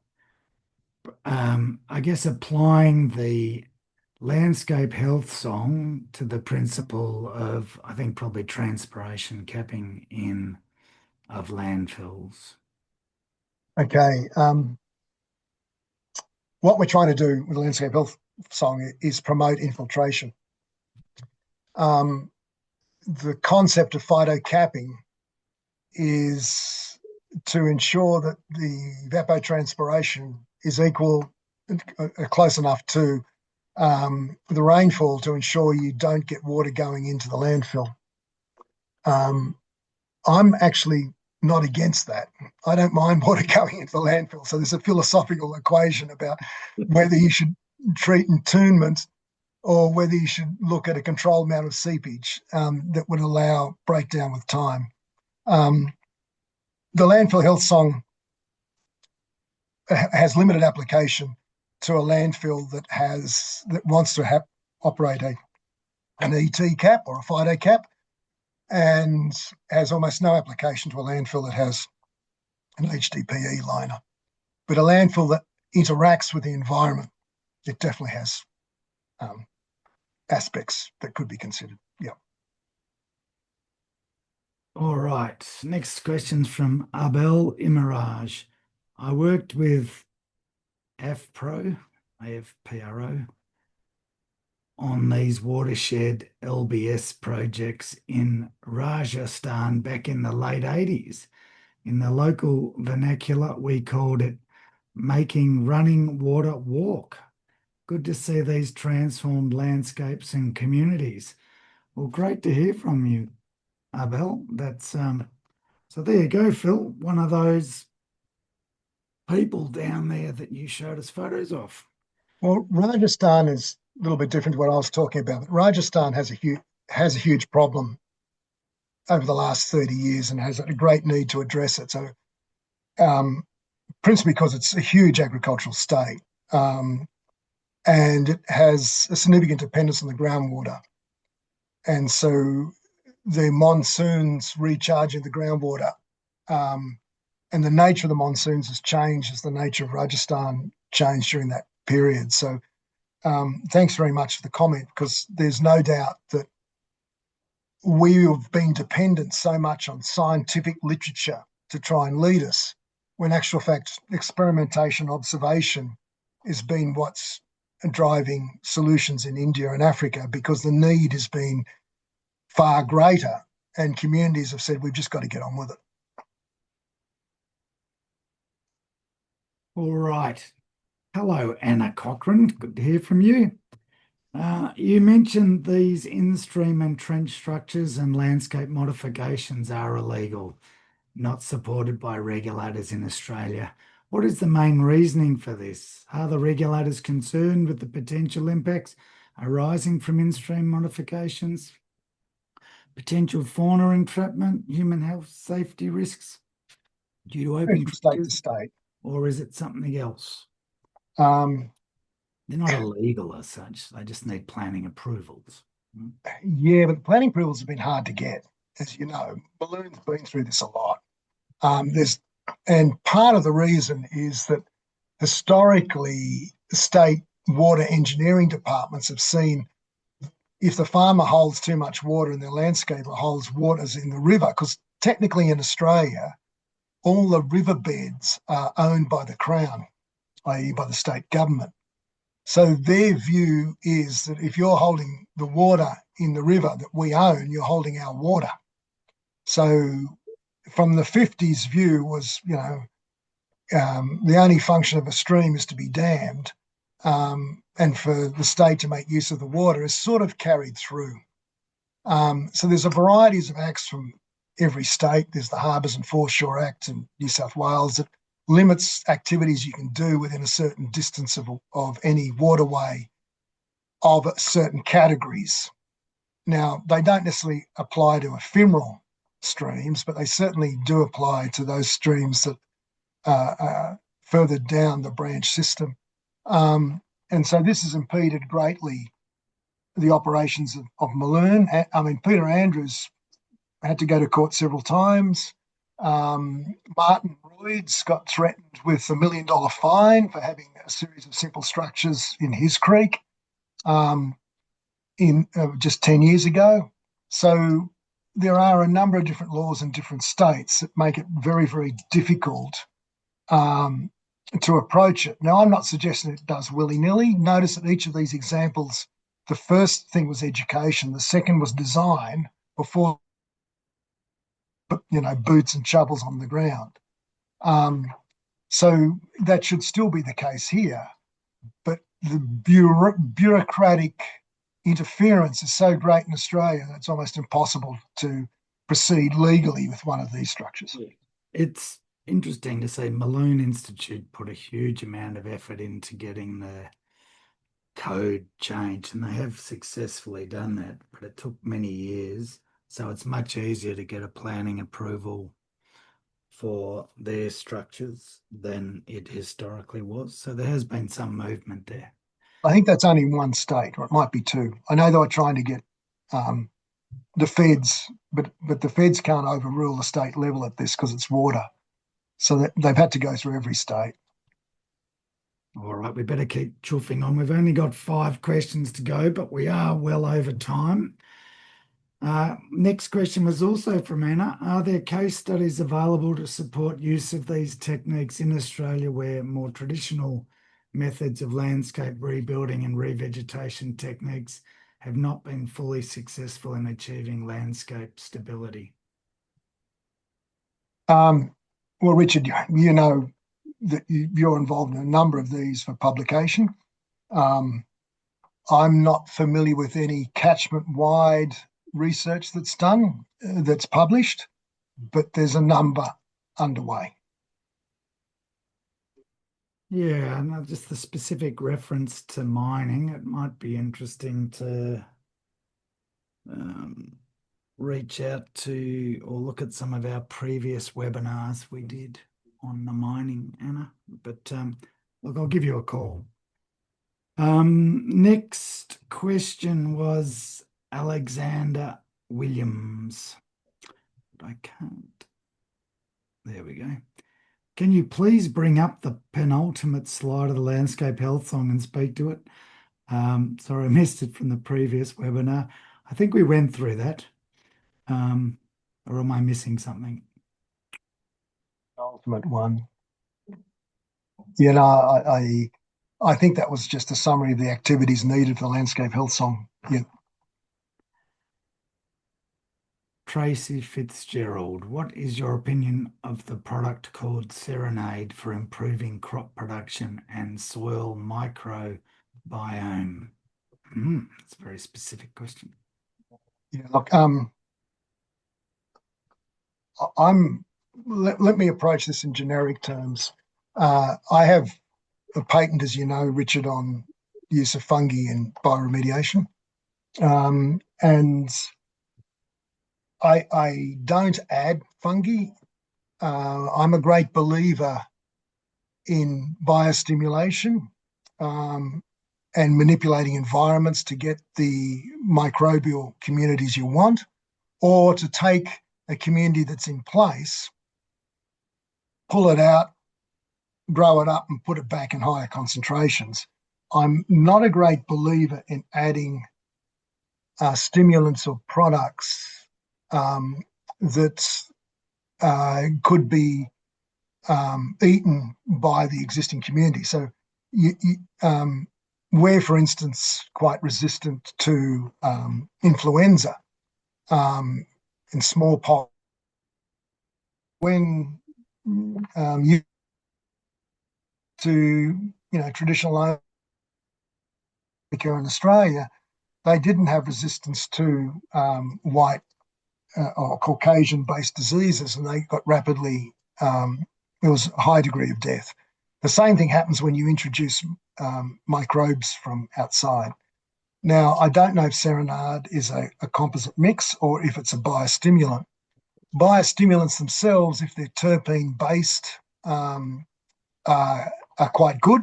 I guess, applying the landscape health song to the principle of, I think, probably transpiration capping in of landfills. Okay. What we're trying to do with the landscape health song is promote infiltration. The concept of phytocapping is to ensure that the evapotranspiration is equal, close enough to the rainfall to ensure you don't get water going into the landfill. I'm actually not against that. I don't mind water going into the landfill. So there's a philosophical equation about whether you should treat entombment or whether you should look at a controlled amount of seepage that would allow breakdown with time. The landfill health song has limited application to a landfill that wants to operate an ET cap or a phyto cap, and has almost no application to a landfill that has an HDPE liner. But a landfill that interacts with the environment, it definitely has aspects that could be considered. Yeah. All right. Next question's from Abel Imiraj. I worked with AFPRO, on these watershed LBS projects in Rajasthan back in the late 80s. In the local vernacular, we called it making running water walk. Good to see these transformed landscapes and communities. Well, great to hear from you, Abel. That's so there you go, Phil. One of those people down there that you showed us photos of. Well, Rajasthan is a little bit different to what I was talking about. But Rajasthan has a huge problem over the last 30 years and has a great need to address it. So, principally because it's a huge agricultural state, and it has a significant dependence on the groundwater. And so the monsoons recharging the groundwater, and the nature of the monsoons has changed as the nature of Rajasthan changed during that period. So thanks very much for the comment, because there's no doubt that we have been dependent so much on scientific literature to try and lead us, when actual fact experimentation, observation has been what's driving solutions in India and Africa, because the need has been far greater and communities have said, we've just got to get on with it. All right. Hello, Anna Cochrane. Good to hear from you. You mentioned these in-stream and trench structures and landscape modifications are illegal, not supported by regulators in Australia. What is the main reasoning for this? Are the regulators concerned with the potential impacts arising from in-stream modifications, potential fauna entrapment, human health, safety risks due to open From state to trenches, state. or is it something else? Um, They're not illegal as such. They just need planning approvals. yeah, but the planning approvals have been hard to get, as you know. Balloon's been through this a lot. And part of the reason is that historically, state water engineering departments have seen if the farmer holds too much water in their landscape or holds waters in the river, because technically in Australia, all the riverbeds are owned by the Crown, i.e. by the state government. So their view is that if you're holding the water in the river that we own, you're holding our water. So from the 50s view was, the only function of a stream is to be dammed, and for the state to make use of the water is sort of carried through. So there's a varieties of acts from every state. There's the Harbours and Foreshore Act in New South Wales that limits activities you can do within a certain distance of any waterway of certain categories. Now, they don't necessarily apply to ephemeral streams, but they certainly do apply to those streams that are further down the branch system. And so this has impeded greatly the operations of Maloon. I mean, Peter Andrews had to go to court several times. Martin Royds got threatened with $1 million fine for having a series of simple structures in his creek in just 10 years ago. So there are a number of different laws in different states that make it very, very difficult to approach it. Now, I'm not suggesting it does willy-nilly. Notice that each of these examples, the first thing was education, the second was design before, boots and shovels on the ground. So that should still be the case here. But the bureaucratic interference is so great in Australia that it's almost impossible to proceed legally with one of these structures. It's interesting to see Maloon Institute put a huge amount of effort into getting the code changed, and they have successfully done that, but it took many years. So it's much easier to get a planning approval for their structures than it historically was. So there has been some movement there. I think that's only in one state, or it might be two. I know they were trying to get the feds, but the feds can't overrule the state level at this because it's water. So they've had to go through every state. All right, we better keep chuffing on. We've only got 5 questions to go, but we are well over time. Next question was also from Anna. Are there case studies available to support use of these techniques in Australia where more traditional methods of landscape rebuilding and revegetation techniques have not been fully successful in achieving landscape stability? Well, Richard, you know that you're involved in a number of these for publication. I'm not familiar with any catchment-wide research that's done, that's published, but there's a number underway. Yeah, and just the specific reference to mining, it might be interesting to reach out to or look at some of our previous webinars we did on the mining, Anna. But look, I'll give you a call. Next question was Alexander Williams. But I can't. There we go. Can you please bring up the penultimate slide of the landscape health song and speak to it? Sorry, I missed it from the previous webinar. I think we went through that. Or am I missing something? Ultimate one. You know, I think that was just a summary of the activities needed for the landscape health song. Yeah. Tracy Fitzgerald, what is your opinion of the product called Serenade for improving crop production and soil microbiome? That's a very specific question. Yeah, look, let me approach this in generic terms. I have a patent, as you know, Richard, on use of fungi in bioremediation. And I don't add fungi. I'm a great believer in biostimulation and manipulating environments to get the microbial communities you want, or to take a community that's in place, pull it out, grow it up and put it back in higher concentrations. I'm not a great believer in adding stimulants or products that could be eaten by the existing community. So we're, for instance, quite resistant to influenza and smallpox. When you traditional here in Australia, they didn't have resistance to white or Caucasian-based diseases, and they got rapidly there was a high degree of death. The same thing happens when you introduce microbes from outside. Now, I don't know if Serenade is a composite mix or if it's a biostimulant. Biostimulants themselves, if they're terpene based, are quite good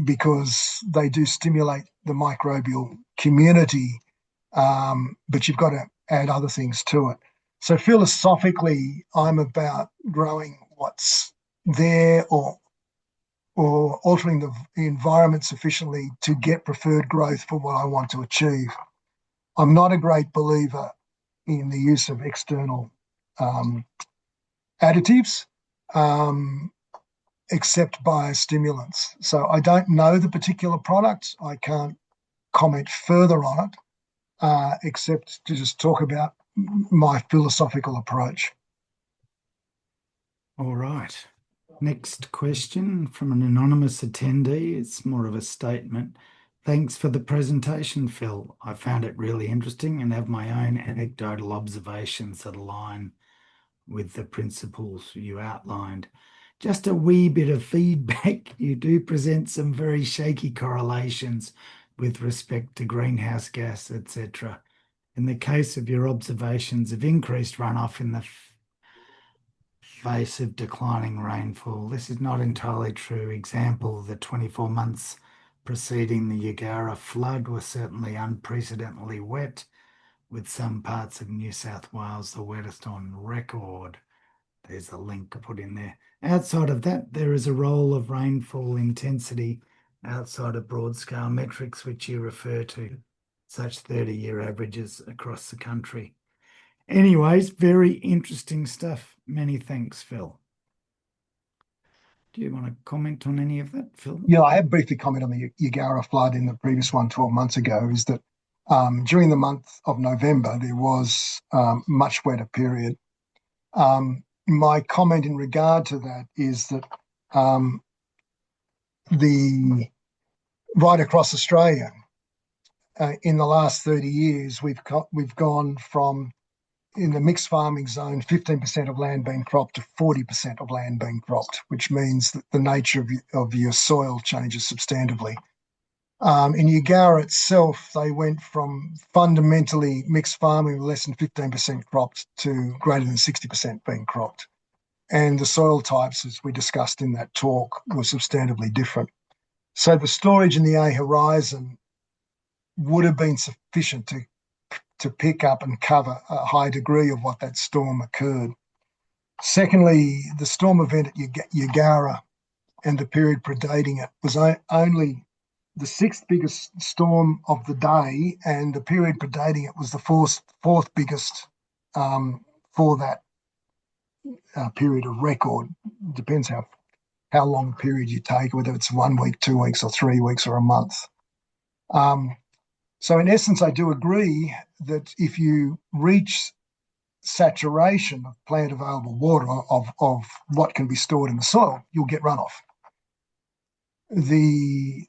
because they do stimulate the microbial community, but you've got to add other things to it. So philosophically, I'm about growing what's there or altering the environment sufficiently to get preferred growth for what I want to achieve. I'm not a great believer in the use of external additives, except biostimulants. So I don't know the particular product. I can't comment further on it, except to just talk about my philosophical approach. All right. Next question from an anonymous attendee. It's more of a statement. Thanks for the presentation, Phil. I found it really interesting and have my own anecdotal observations that align with the principles you outlined. Just a wee bit of feedback. You do present some very shaky correlations with respect to greenhouse gas, etc. In the case of your observations of increased runoff in the face of declining rainfall, this is not entirely true. Example, the 24 months preceding the Yagara flood were certainly unprecedentedly wet, with some parts of New South Wales the wettest on record. There's a link put in there. Outside of that, there is a role of rainfall intensity outside of broad scale metrics, which you refer to, such 30-year averages across the country. Anyways, very interesting stuff. Many thanks, Phil. Do you want to comment on any of that, Phil? Yeah, I have briefly commented on the Yagara flood in the previous one 12 months ago, is that during the month of November, there was much wetter period. My comment in regard to that is that the right across Australia, in the last 30 years, we've gone from, in the mixed farming zone, 15% of land being cropped to 40% of land being cropped, which means that the nature of your soil changes substantively. In Yagara itself, they went from fundamentally mixed farming with less than 15% cropped to greater than 60% being cropped. And the soil types, as we discussed in that talk, were substantively different. So the storage in the A horizon would have been sufficient to pick up and cover a high degree of what that storm occurred. Secondly, the storm event at Yagara and the period predating it was only the sixth biggest storm of the day, and the period predating it was the fourth biggest for that period of record. Depends how long a period you take, whether it's 1 week, 2 weeks, or 3 weeks, or a month. So in essence, I do agree that if you reach saturation of plant available water, of what can be stored in the soil, you'll get runoff. The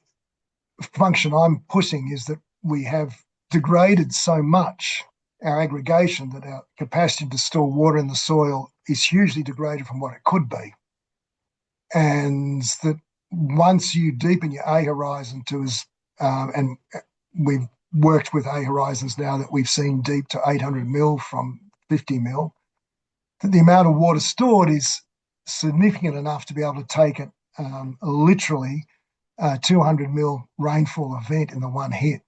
function I'm pushing is that we have degraded so much our aggregation that our capacity to store water in the soil is hugely degraded from what it could be. And that once you deepen your A horizon to and we've worked with A horizons now that we've seen deep to 800 mil from 50 mil, that the amount of water stored is significant enough to be able to take it literally 200 mil rainfall event in the one hit.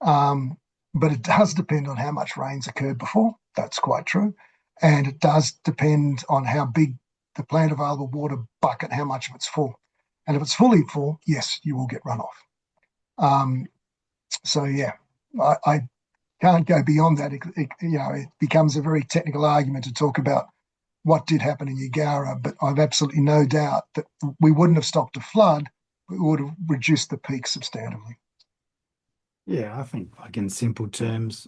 But it does depend on how much rain's occurred before. That's quite true. And it does depend on how big the plant available water bucket, how much of it's full. And if it's fully full, yes, you will get runoff. So yeah, I can't go beyond that. It becomes a very technical argument to talk about what did happen in Yagara, but I've absolutely no doubt that we wouldn't have stopped a flood, but we would have reduced the peak substantively. Yeah, I think, like, in simple terms,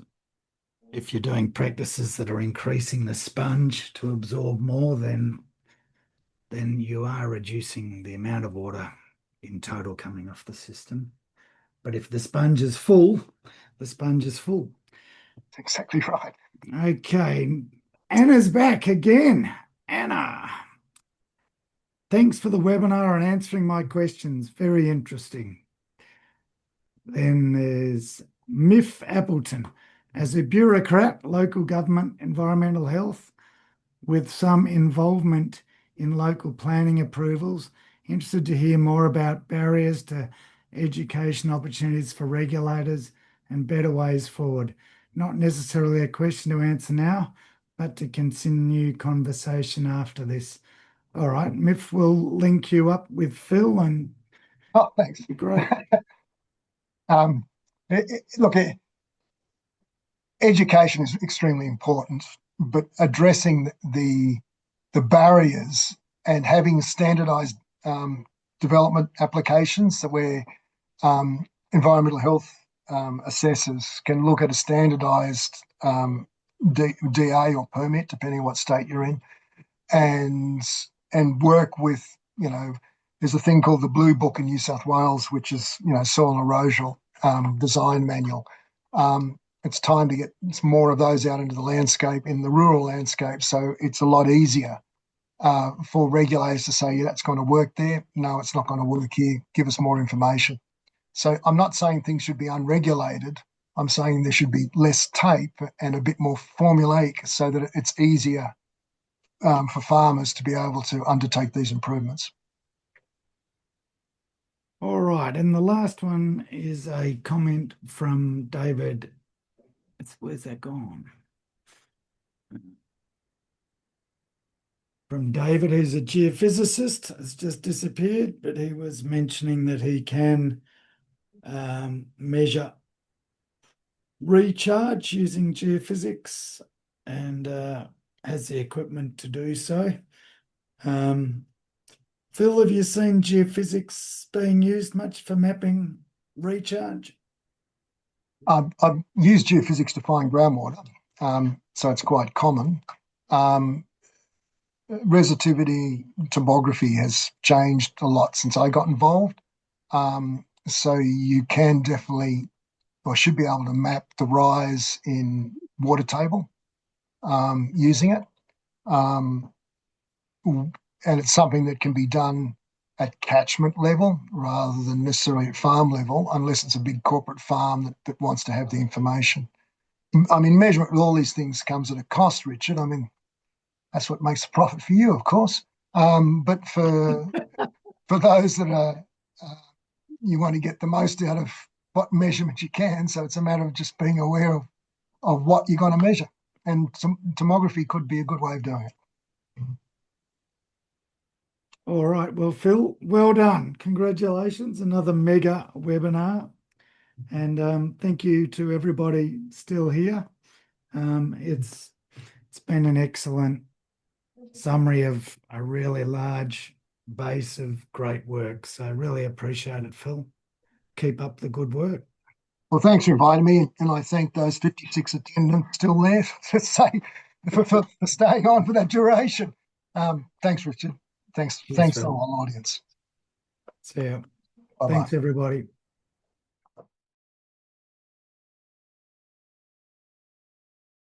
if you're doing practices that are increasing the sponge to absorb more, then you are reducing the amount of water in total coming off the system. But if the sponge is full, the sponge is full. That's exactly right. Okay, Anna's back again. Anna, Thanks for the webinar and answering my questions. Very interesting. Then there's Miff Appleton. As a bureaucrat, local government, environmental health, with some involvement in local planning approvals, interested to hear more about barriers to education opportunities for regulators and better ways forward. Not necessarily a question to answer now, but to continue conversation after this. All right, Miff will link you up with Phil and Oh, thanks. great. Look, education is extremely important, but addressing the barriers and having standardized development applications that where environmental health assessors can look at a standardized DA or permit, depending on what state you're in, and work with, there's a thing called the Blue Book in New South Wales, which is, soil erosional design manual. It's time to get more of those out into the landscape, in the rural landscape, so it's a lot easier for regulators to say, yeah, that's going to work there. No, it's not going to work here. Give us more information. So I'm not saying things should be unregulated. I'm saying there should be less tape and a bit more formulaic so that it's easier for farmers to be able to undertake these improvements. All right, and the last one is a comment from David. Where's that gone? From David, who's a geophysicist, has just disappeared, but he was mentioning that he can measure recharge using geophysics and has the equipment to do so. Phil, have you seen geophysics being used much for mapping recharge? I've used geophysics to find groundwater, so it's quite common. Resistivity tomography has changed a lot since I got involved. So you can definitely, or should be able to map the rise in water table using it. And it's something that can be done at catchment level rather than necessarily at farm level, unless it's a big corporate farm that wants to have the information. I mean, measurement with all these things comes at a cost, Richard. I mean, that's what makes a profit for you, of course. But for those that are, you want to get the most out of what measurement you can. So it's a matter of just being aware of what you're going to measure. And tomography could be a good way of doing it. All right. Well, Phil, well done. Congratulations. Another mega webinar. And thank you to everybody still here. It's been an excellent summary of a really large base of great work. So I really appreciate it, Phil. Keep up the good work. Well, thanks for inviting me. And I thank those 56 attendants still there to say for staying on for that duration. Thanks, Richard. Thanks to Phil. our audience. See you. Bye-bye. Thanks, everybody.